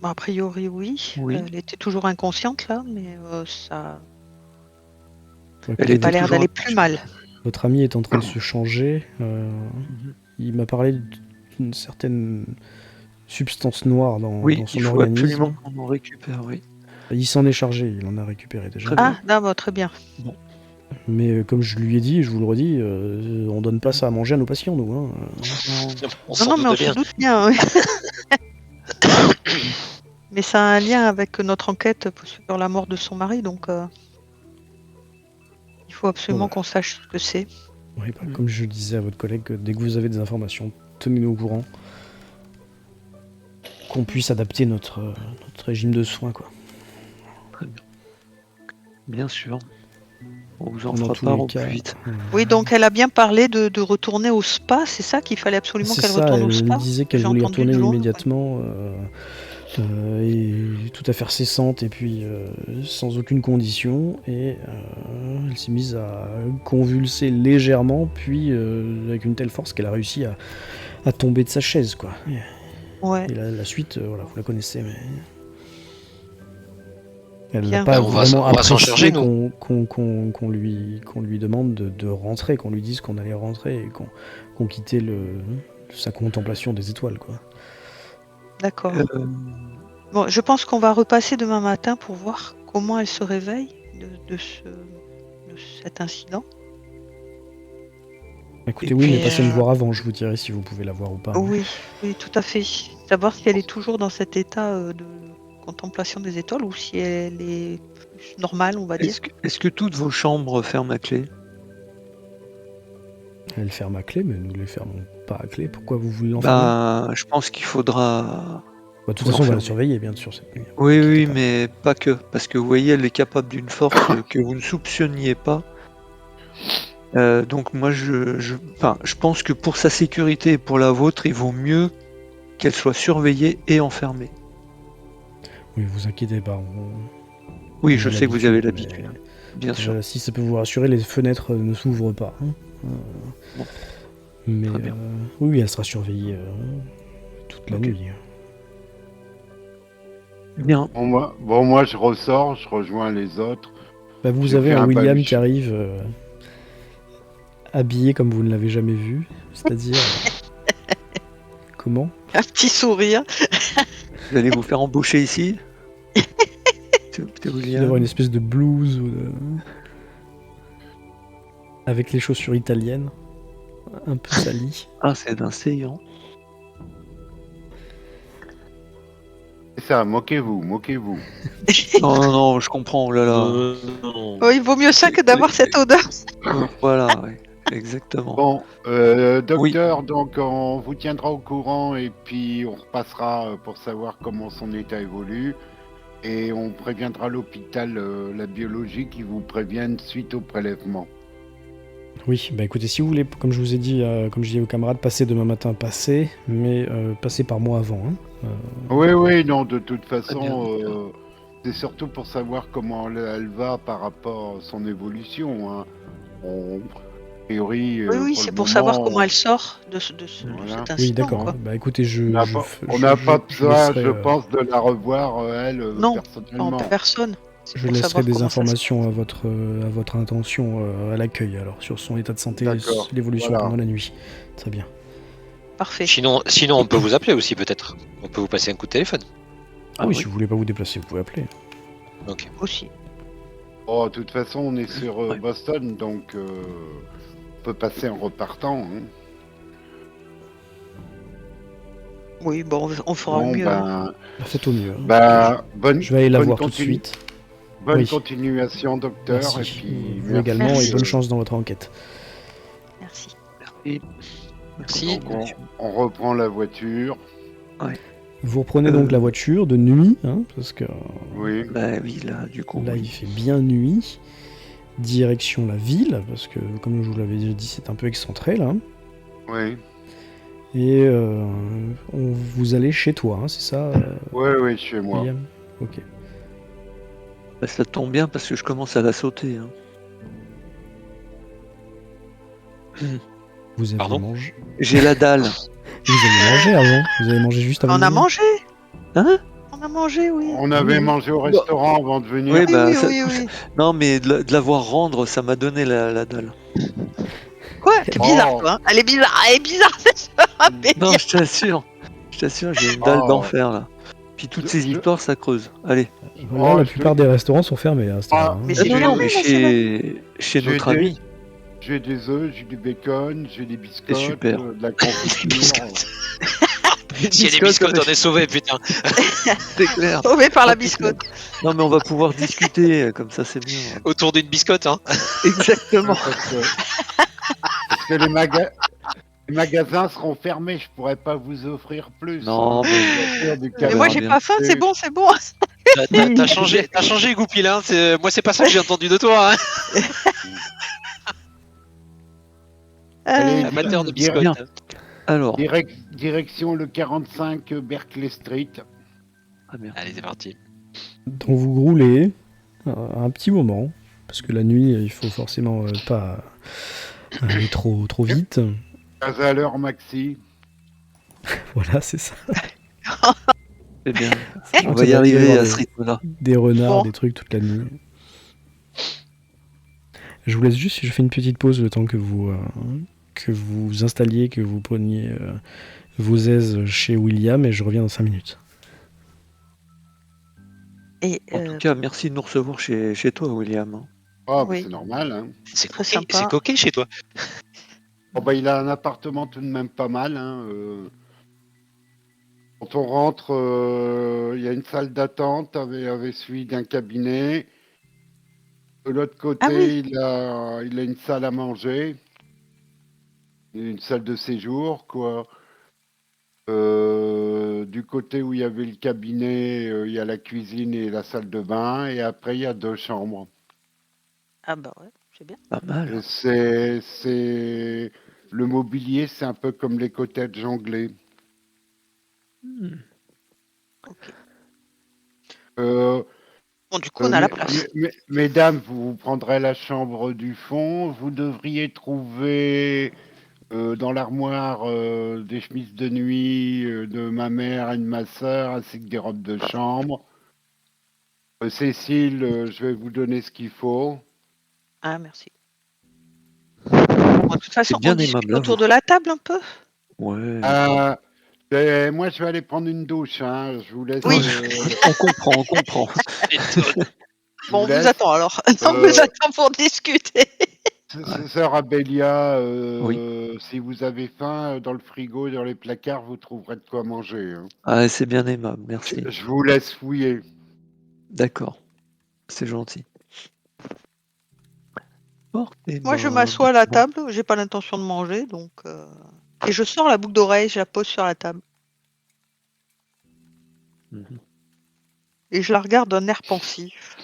Bon, a priori, oui. Oui. Elle était toujours inconsciente, là, mais ça Ouais, Elle n'a était pas l'air toujours d'aller plus mal. Votre ami est en train de se changer. Mhm. Il m'a parlé d'une certaine substance noire dans Oui, son il faut organisme. absolument qu'on en récupère, oui. Il s'en est chargé, il en a récupéré déjà. Très bien. Ah, non, bah, très bien. Mais comme je lui ai dit, je vous le redis, on donne pas ça à manger à nos patients, nous. Hein. On Non, s'en non, mais on doute se bien. doute bien. Oui. Mais ça a un lien avec notre enquête sur la mort de son mari, donc il faut absolument Voilà. qu'on sache ce que c'est. Oui, bah, comme je disais à votre collègue, dès que vous avez des informations, tenez-nous au courant. Qu'on puisse adapter notre régime de soins, quoi. Bien sûr. On vous en Dans fera tous part les au cas, plus vite. Oui, donc elle a bien parlé de retourner au spa, c'est ça qu'il fallait absolument c'est qu'elle ça, retourne au elle spa. disait qu'elle J'ai voulait y entendu retourner de loin, immédiatement, et tout à fait cessante, et puis sans aucune condition, et elle s'est mise à convulser légèrement, puis avec une telle force qu'elle a réussi à tomber de sa chaise, quoi. Ouais. Et la suite, voilà, vous la connaissez, mais... Elle Bien. n'a pas Ben, on va vraiment s'en charger, apprécié nous. qu'on lui demande de rentrer, qu'on lui dise qu'on allait rentrer et qu'on quittait sa contemplation des étoiles, quoi. D'accord. Euh, Bon, je pense qu'on va repasser demain matin pour voir comment elle se réveille de cet incident. Écoutez, Et oui, puis, mais passez me voir avant, je vous dirai si vous pouvez la voir ou pas. hein. Oui, oui, tout à fait. Savoir si elle est toujours dans cet état de contemplation des étoiles ou si elle est plus normale, on va dire. est-ce que toutes vos chambres ferment à clé? Elle ferme à clé, mais nous les fermons pas à clé. Pourquoi vous voulez l'enfermer? Bah, je pense qu'il faudra... De toute vous façon, on va la l'enfermer. surveiller, bien sûr, cette nuit. Oui, Inquiétez oui, pas. mais pas que. Parce que vous voyez, elle est capable d'une force que vous ne soupçonniez pas. Donc moi, enfin, je pense que pour sa sécurité et pour la vôtre, il vaut mieux qu'elle soit surveillée et enfermée. Oui, vous inquiétez pas. Oui, on je a sais que vous avez l'habitude, l'habitude. mais Bien sûr. déjà, si ça peut vous rassurer, les fenêtres ne s'ouvrent pas. hein. Bon. Mais Très bien. oui, elle sera surveillée toute la Ok. nuit. Bien. Bon, moi, je ressors, je rejoins les autres. Bah, vous J'ai avez fait un un William baluch. qui arrive habillé comme vous ne l'avez jamais vu, c'est-à-dire comment? Un petit sourire. Vous allez vous faire embaucher ici? Petit Il William. doit avoir une espèce de blouse avec les chaussures italiennes, un peu salies. Ah, c'est d'un séant. C'est ça, moquez-vous, moquez-vous. Non, non, non, je comprends. Oh là là. Non. Oh, il vaut mieux ça que d'avoir cette odeur. Voilà, ouais, exactement. Bon, docteur, donc on vous tiendra au courant et puis on repassera pour savoir comment son état évolue. Et on préviendra l'hôpital, la biologie, qui vous préviennent suite au prélèvement. Oui, bah écoutez, si vous voulez, comme je vous ai dit, comme je dis aux camarades, passez demain matin, passez, mais passez par moi avant. Hein. Oui, non, de toute bien, façon, c'est surtout pour savoir comment elle va par rapport à son évolution. Hein. A priori, Oui, pour c'est le pour savoir moment, comment elle sort de Voilà. cet incident. Oui, d'accord. quoi. Bah écoutez, on n'a pas besoin, laisserai, je pense, de la revoir, elle, Non, en personnellement. personne. C'est je pour laisserai savoir des comment ça se informations à votre intention à l'accueil, alors, sur son état de santé, D'accord, l'évolution voilà. pendant la nuit. Très bien. Parfait. Sinon, on peut vous appeler aussi, peut-être. On peut vous passer un coup de téléphone. Ah oui, si vous voulez pas vous déplacer, vous pouvez appeler. Ok. Aussi. Oh, de toute façon, on est sur Ouais. Boston, donc on peut passer en repartant. Hein. Oui, bon, on fera Bon, mieux. hein. Bah, faites au mieux. hein. bonne, Je vais aller la bonne voir tout de continu- suite. Bonne Oui. continuation, docteur. Merci. Et puis, Vous merci. également, et Merci. bonne chance dans votre enquête. Merci. Et... Merci. Donc, on reprend la voiture. Vous reprenez donc la voiture de nuit, hein, parce que Oui. Bah oui, là, du coup. là oui. il fait bien nuit. Direction la ville, parce que comme je vous l'avais déjà dit, c'est un peu excentré là. Oui. Et vous allez chez toi, hein, c'est ça, Oui, chez moi. William? Ok. Bah, ça tombe bien parce que je commence à la sauter. Hein. Vous avez Pardon mangé. J'ai la dalle. Vous avez mangé avant. Vous avez mangé juste avant. On de a venir mangé. Hein? On a mangé, oui. On avait Oui. mangé au restaurant avant de venir. Oui, Oui, bah, oui, ça- oui, oui. non, mais de la voir rendre, ça m'a donné la dalle. Quoi? T'es bizarre, Oh. toi. Hein, elle est bizarre, c'est ça. Non, je t'assure, j'ai une dalle Oh. d'enfer là. Puis toutes ces histoires, ça creuse. Allez. Là, Oh, la je- plupart des restaurants sont fermés à cette Ah, heure, hein. Mais c'est non, j'ai- non, mais fermé, chez j'ai notre des- ami, J'ai des œufs, j'ai du bacon, j'ai des biscottes, super. de la confiture. S'il y a des biscottes, on est sauvés, putain. C'est clair. Sauvé par la Ah, putain. biscotte. Non, mais on va pouvoir discuter, comme ça c'est mieux. Autour d'une biscotte, hein. Exactement. Parce que les magasins seront fermés, je pourrais pas vous offrir plus. Non, mais- Bien sûr, du Mais moi, verra j'ai bien. pas faim, c'est bon, c'est bon. T'as changé, Goupil, hein. Moi, c'est pas ça que j'ai entendu de toi, hein. Allez, Amateur de dire- Bien. biscottes. Alors, Direction le 45 Berkeley Street. ah, merde. Allez, c'est parti. Donc vous roulez un petit moment, parce que la nuit, il faut forcément pas aller trop vite. Pas à l'heure maxi. Voilà, c'est ça. C'est bien. Sachant On que va ça y doit arriver avoir à ce rythme-là. des renards, Bon. des trucs toute la nuit. Je vous laisse juste, je fais une petite pause le temps que vous installiez, que vous preniez vos aises chez William, et je reviens dans 5 minutes. Et En tout cas, merci de nous recevoir chez toi, William. Oh, Oui. c'est normal. Hein. C'est très coquet, sympa. c'est coquet chez toi. Oh, bah, il a un appartement tout de même pas mal. Hein, Quand on rentre, il y a une salle d'attente avec suivi d'un cabinet. De l'autre côté, Ah oui. il a une salle à manger. Une salle de séjour, quoi. Du côté où il y avait le cabinet, il y a la cuisine et la salle de bain. Et après, il y a 2 chambres. Ah bah ouais, c'est bien. Pas mal. Et c'est... Le mobilier, c'est un peu comme les cottages anglais. Hmm. Ok. Euh, Bon, du coup, on a la place. Mesdames, vous prendrez la chambre du fond. Vous devriez trouver dans l'armoire des chemises de nuit de ma mère et de ma sœur, ainsi que des robes de chambre. Cécile, je vais vous donner ce qu'il faut. Ah, merci. Bon, de toute façon, bien on discute aimable à autour vous. de la table un peu. Ouais. Moi, je vais aller prendre une douche. Hein. Je vous laisse. Oui. On comprend. Bon, on laisse. vous attend alors. On Euh, vous attend pour discuter. Sœur Abélia, Oui. si vous avez faim, dans le frigo, dans les placards, vous trouverez de quoi manger. Hein. Ah, c'est bien aimable, merci. Je vous laisse fouiller. D'accord. C'est gentil. Moi, je m'assois à la table. J'ai pas l'intention de manger, donc. Et je sors la boucle d'oreille, je la pose sur la table Mhm. et je la regarde d'un air pensif.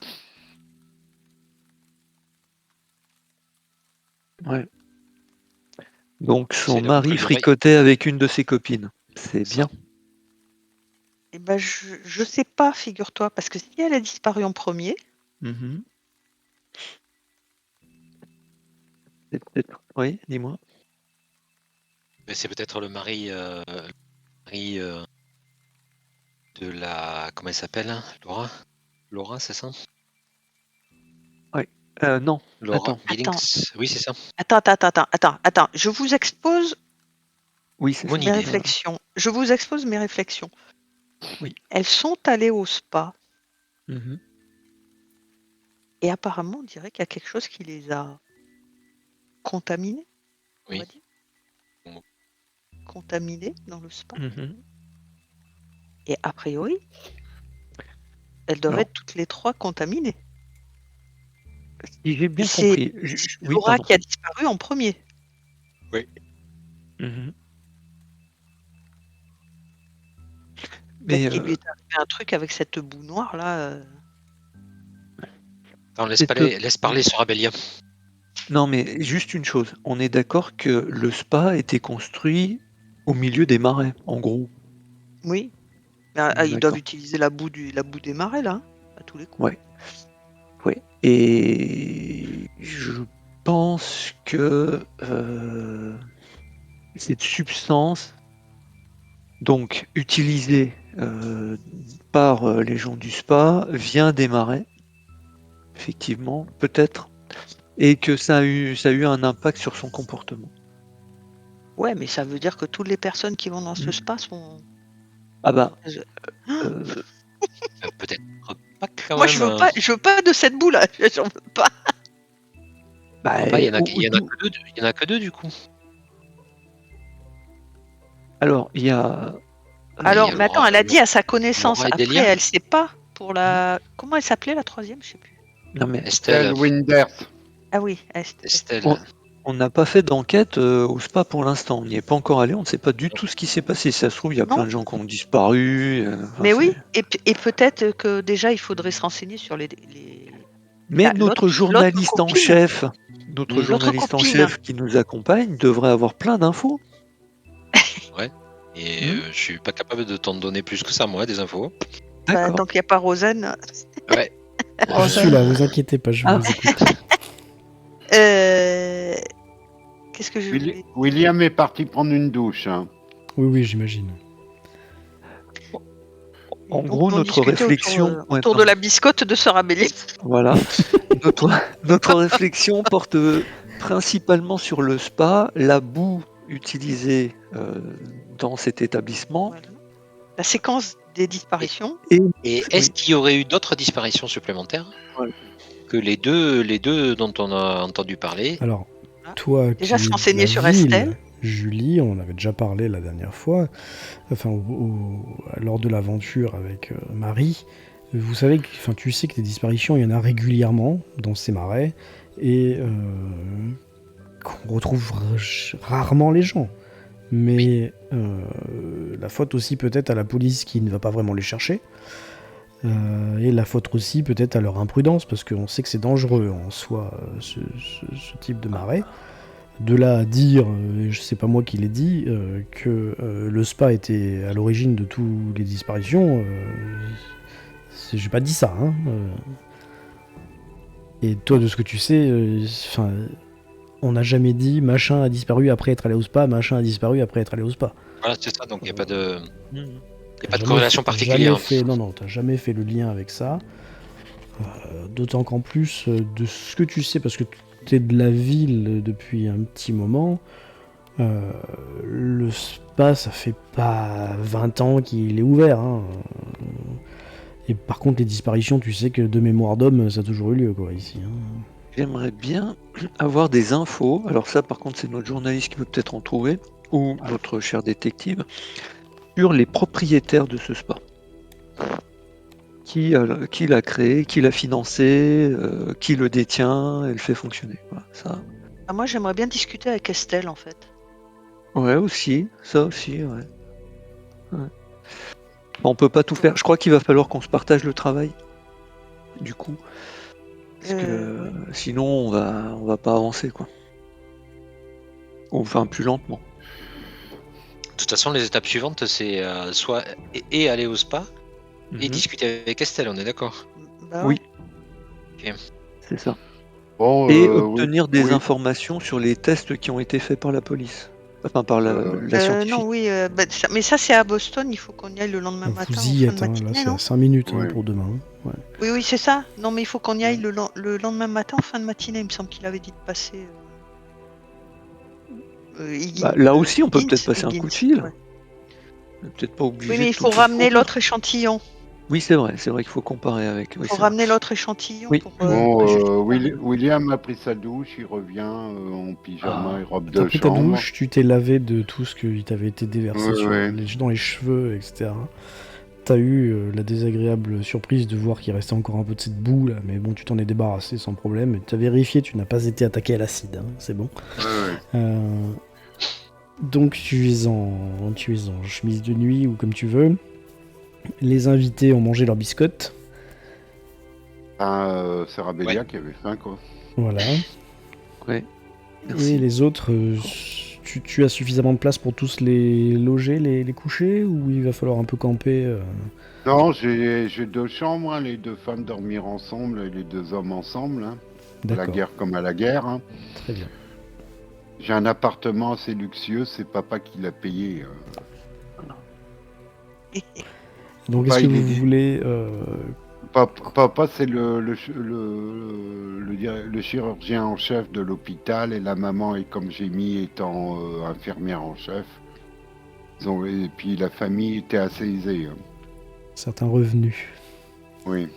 Ouais. Donc son C'est la mari boucle d'oreille. fricotait avec une de ses copines. C'est bien. Et ben, je sais pas, figure-toi, parce que si elle a disparu en premier, Mhm. C'est peut-être. Oui, dis-moi. Mais c'est peut-être le mari de la. Comment elle s'appelle, hein, Laura? Laura, c'est ça? Non. Laura Attends. Billings. Oui, c'est ça. Attends. Je vous expose Oui, c'est Bonne ça. mes idée. réflexions. Je vous expose mes réflexions. Oui. Elles sont allées au spa Mhm. et apparemment, on dirait qu'il y a quelque chose qui les a contaminées. On Oui. va dire. Bon. Contaminées dans le spa. Mhm. Et a priori, elles doivent Alors, être toutes les 3 contaminées. Si j'ai bien C'est compris. Oui, Laura pardon. qui a disparu en premier. Mhm. Mais Peut-être qu'il lui est arrivé un truc avec cette boue noire là. Attends, C'est que- laisse parler sur Abélia. non, mais juste une chose. On est d'accord que le spa a été construit au milieu des marais, en gros. Oui. Ils D'accord. doivent utiliser la boue des marais là, hein, à tous les coups. Ouais. Ouais. Et je pense que cette substance, donc utilisée par les gens du spa, vient des marais, effectivement, peut-être, et que ça a eu un impact sur son comportement. Ouais, mais ça veut dire que toutes les personnes qui vont dans ce Mm. spa sont. Ah bah, Euh, Peut-être pas quand Moi, même. je veux pas de cette boue là. J'en veux pas. bah, Il y en a ou- que deux. Il y en a que deux du coup. alors, il y a... Alors, Il y a mais attends, Laura- elle a dit à sa connaissance. Laura et Après, Delia. elle sait pas pour la. Comment elle s'appelait la troisième? Je sais plus. Non mais Estelle. Winders. Ah oui, Estelle. Oh. on n'a pas fait d'enquête au spa pour l'instant. On n'y est pas encore allé. On ne sait pas du tout ce qui s'est passé. Si ça se trouve, il y a Non. plein de gens qui ont disparu. Enfin, Mais c'est- oui, et peut-être que déjà il faudrait se renseigner sur les. Mais Bah, notre l'autre journaliste en copine. chef, notre L'autre journaliste en copine. chef qui nous accompagne devrait avoir plein d'infos. Et je suis pas capable de t'en donner plus que ça, moi, des infos. Bah, D'accord. tant qu'il n'y a pas Rosanne. Ouais. Je suis là, vous inquiétez pas, je Ah. vous écoute. Qu'est-ce que je voulais. William est parti prendre une douche. Hein. Oui, j'imagine. En Donc, gros, on notre discutait réflexion, autour de la biscotte de Sœur Abélie. voilà, notre réflexion porte principalement sur le spa, la boue utilisée dans cet établissement. Voilà. La séquence des disparitions. Et est-ce qu'il y aurait eu d'autres disparitions supplémentaires que les deux dont on a entendu parler? Alors, toi Déjà qui se es de renseigner la sur ville, Estelle. Julie, on en avait déjà parlé la dernière fois, enfin lors de l'aventure avec Marie. Vous savez que, enfin, tu sais que des disparitions, il y en a régulièrement dans ces marais et qu'on retrouve rarement les gens. Mais la faute aussi peut-être à la police qui ne va pas vraiment les chercher. Et la faute aussi peut-être à leur imprudence, parce qu'on sait que c'est dangereux en soi, ce type de marais. De là à dire, je sais pas moi qui l'ai dit, que le spa était à l'origine de toutes les disparitions, j'ai pas dit ça. Hein, Et toi, de ce que tu sais, on n'a jamais dit machin a disparu après être allé au spa, machin a disparu après être allé au spa. Voilà, c'est ça, donc il n'y a pas de, T'as corrélation particulière. T'as jamais fait le lien avec ça. D'autant qu'en plus, de ce que tu sais, parce que tu es de la ville depuis un petit moment, le spa, ça fait pas 20 ans qu'il est ouvert. Hein. Et par contre, les disparitions, tu sais que de mémoire d'homme, ça a toujours eu lieu, quoi, ici. Hein. J'aimerais bien avoir des infos. Alors ça, par contre, c'est notre journaliste qui peut peut-être en trouver, ou notre cher détective, sur les propriétaires de ce spa. Qui l'a créé, qui l'a financé, qui le détient et le fait fonctionner. Voilà, ça. Ah, moi, j'aimerais bien discuter avec Estelle, en fait. Ouais, aussi, ça aussi, ouais. On peut pas tout faire. Je crois qu'il va falloir qu'on se partage le travail. Du coup. Parce que sinon on va pas avancer, quoi. Enfin plus lentement. De toute façon, les étapes suivantes, c'est soit aller au spa et discuter avec Estelle, on est d'accord? Bah, Oui. Ok. C'est ça. Bon, Et obtenir des oui. informations sur les tests qui ont été faits par la police. Enfin par la scientifique. non, oui, mais ça c'est à Boston, il faut qu'on y aille le lendemain matin. Vous y en fin êtes, de hein, matinée, là c'est non à 5 minutes Ouais. pour demain. Ouais. Oui, c'est ça. Non, mais il faut qu'on y aille le lendemain matin en fin de matinée. Il me semble qu'il avait dit de passer. Là aussi, on peut Higgins, peut-être passer un coup de fil. ouais. On est peut-être pas obligé. Oui, mais il de faut tout ramener faire. l'autre échantillon. Oui, c'est vrai qu'il faut comparer avec. Il Oui, faut c'est ramener l'autre échantillon. Oui. Pour, Bon, William a pris sa douche, il revient en pyjama et robe T'as de pris ta chambre. douche, tu t'es lavé de tout ce qui t'avait été déversé Ouais. dans les cheveux, etc. T'as eu la désagréable surprise de voir qu'il restait encore un peu de cette boue là, mais bon, tu t'en es débarrassé sans problème. Tu as vérifié, tu n'as pas été attaqué à l'acide, hein, c'est bon. Ouais. Donc tu es en chemise de nuit ou comme tu veux. Les invités ont mangé leur biscotte. C'est Rabellia qui avait faim, quoi. Voilà. Ouais. Et Merci. les autres, tu as suffisamment de place pour tous les loger, les coucher, ou il va falloir un peu camper Non, j'ai 2 chambres, hein, les 2 femmes dormir ensemble et les 2 hommes ensemble, hein. À la D'accord, guerre comme à la guerre, hein. très bien. J'ai un appartement assez luxueux, c'est papa qui l'a payé. Donc, Bah, est-ce que il est vous dit- voulez... Papa, c'est le chirurgien en chef de l'hôpital et la maman est comme j'ai mis étant infirmière en chef. Et puis la famille était assez aisée, hein. certains revenus. Oui.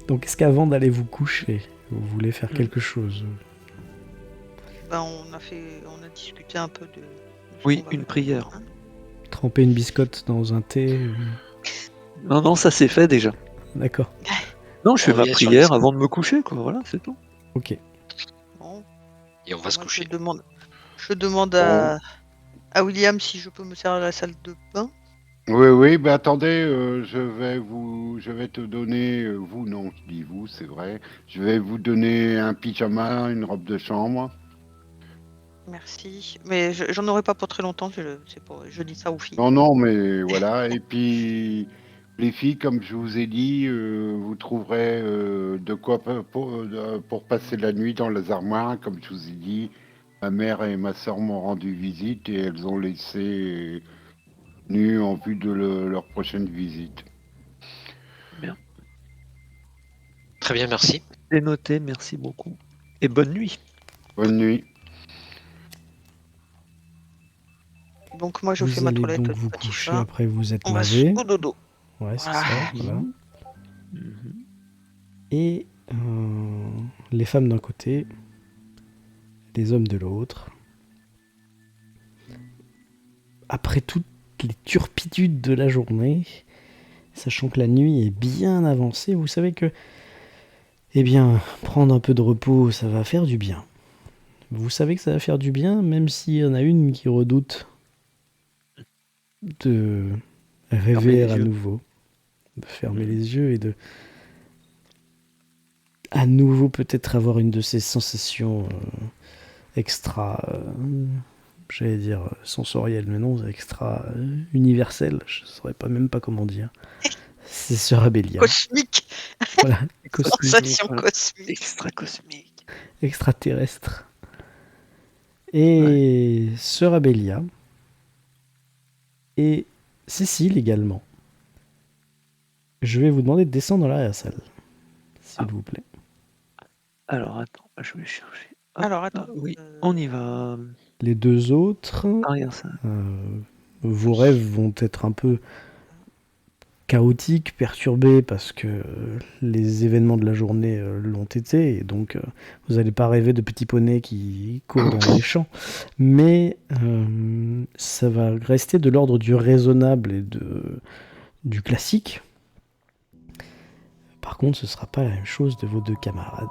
Donc, est-ce qu'avant d'aller vous coucher, vous voulez faire quelque chose? Ben, on a discuté un peu de ce Oui, qu'on va une faire. prière. Hein. Tremper une biscotte dans un thé Non, ça c'est fait déjà. D'accord, Non, je fais On ma revient sur prière les- avant de me coucher, quoi. Voilà, c'est tout. ok. Bon, Et on va se moi, coucher. je demande à William si je peux me servir la salle de bain. Oui, mais attendez, je vais te donner, vous, non, je dis vous, c'est vrai. Je vais vous donner un pyjama, une robe de chambre. Merci. Mais j'en aurai pas pour très longtemps. Je dis ça aux filles. Non, mais voilà. Et puis, les filles, comme je vous ai dit, vous trouverez de quoi pour passer la nuit dans les armoires. Comme je vous ai dit, ma mère et ma soeur m'ont rendu visite et elles ont laissé nues en vue de leur prochaine visite. Très bien, merci. C'est noté, merci beaucoup. Et bonne nuit. Bonne nuit. Donc moi je Vous fais ma allez toilette donc du vous petit coucher chat. après vous êtes On va lavé. au dodo. Ouais, c'est Voilà. ça, voilà. Mhm. Et les femmes d'un côté, les hommes de l'autre. Après toutes les turpitudes de la journée, sachant que la nuit est bien avancée, vous savez que, eh bien, prendre un peu de repos, ça va faire du bien. Vous savez que ça va faire du bien, même s'il y en a une qui redoute de rêver les à yeux. nouveau, de fermer les yeux et de à nouveau peut-être avoir une de ces sensations extra, j'allais dire sensorielles, mais non, extra universelles, je ne saurais pas même pas comment dire. C'est Sœur Abélia. Cosmique. Voilà, cosmique, Sensation voilà. cosmique. Extra cosmique. extraterrestre. Et Sœur Abélia et Cécile également. Je vais vous demander de descendre dans l'arrière-salle, s'il vous plaît. Alors attends, je vais chercher. Hop, Alors attends. oui, on y va. Les deux autres, Arrière ça. vos rêves vont être un peu chaotiques, perturbés, parce que les événements de la journée l'ont été, et donc vous n'allez pas rêver de petits poneys qui courent dans les champs, mais ça va rester de l'ordre du raisonnable et du classique. Par contre, ce ne sera pas la même chose de vos deux camarades.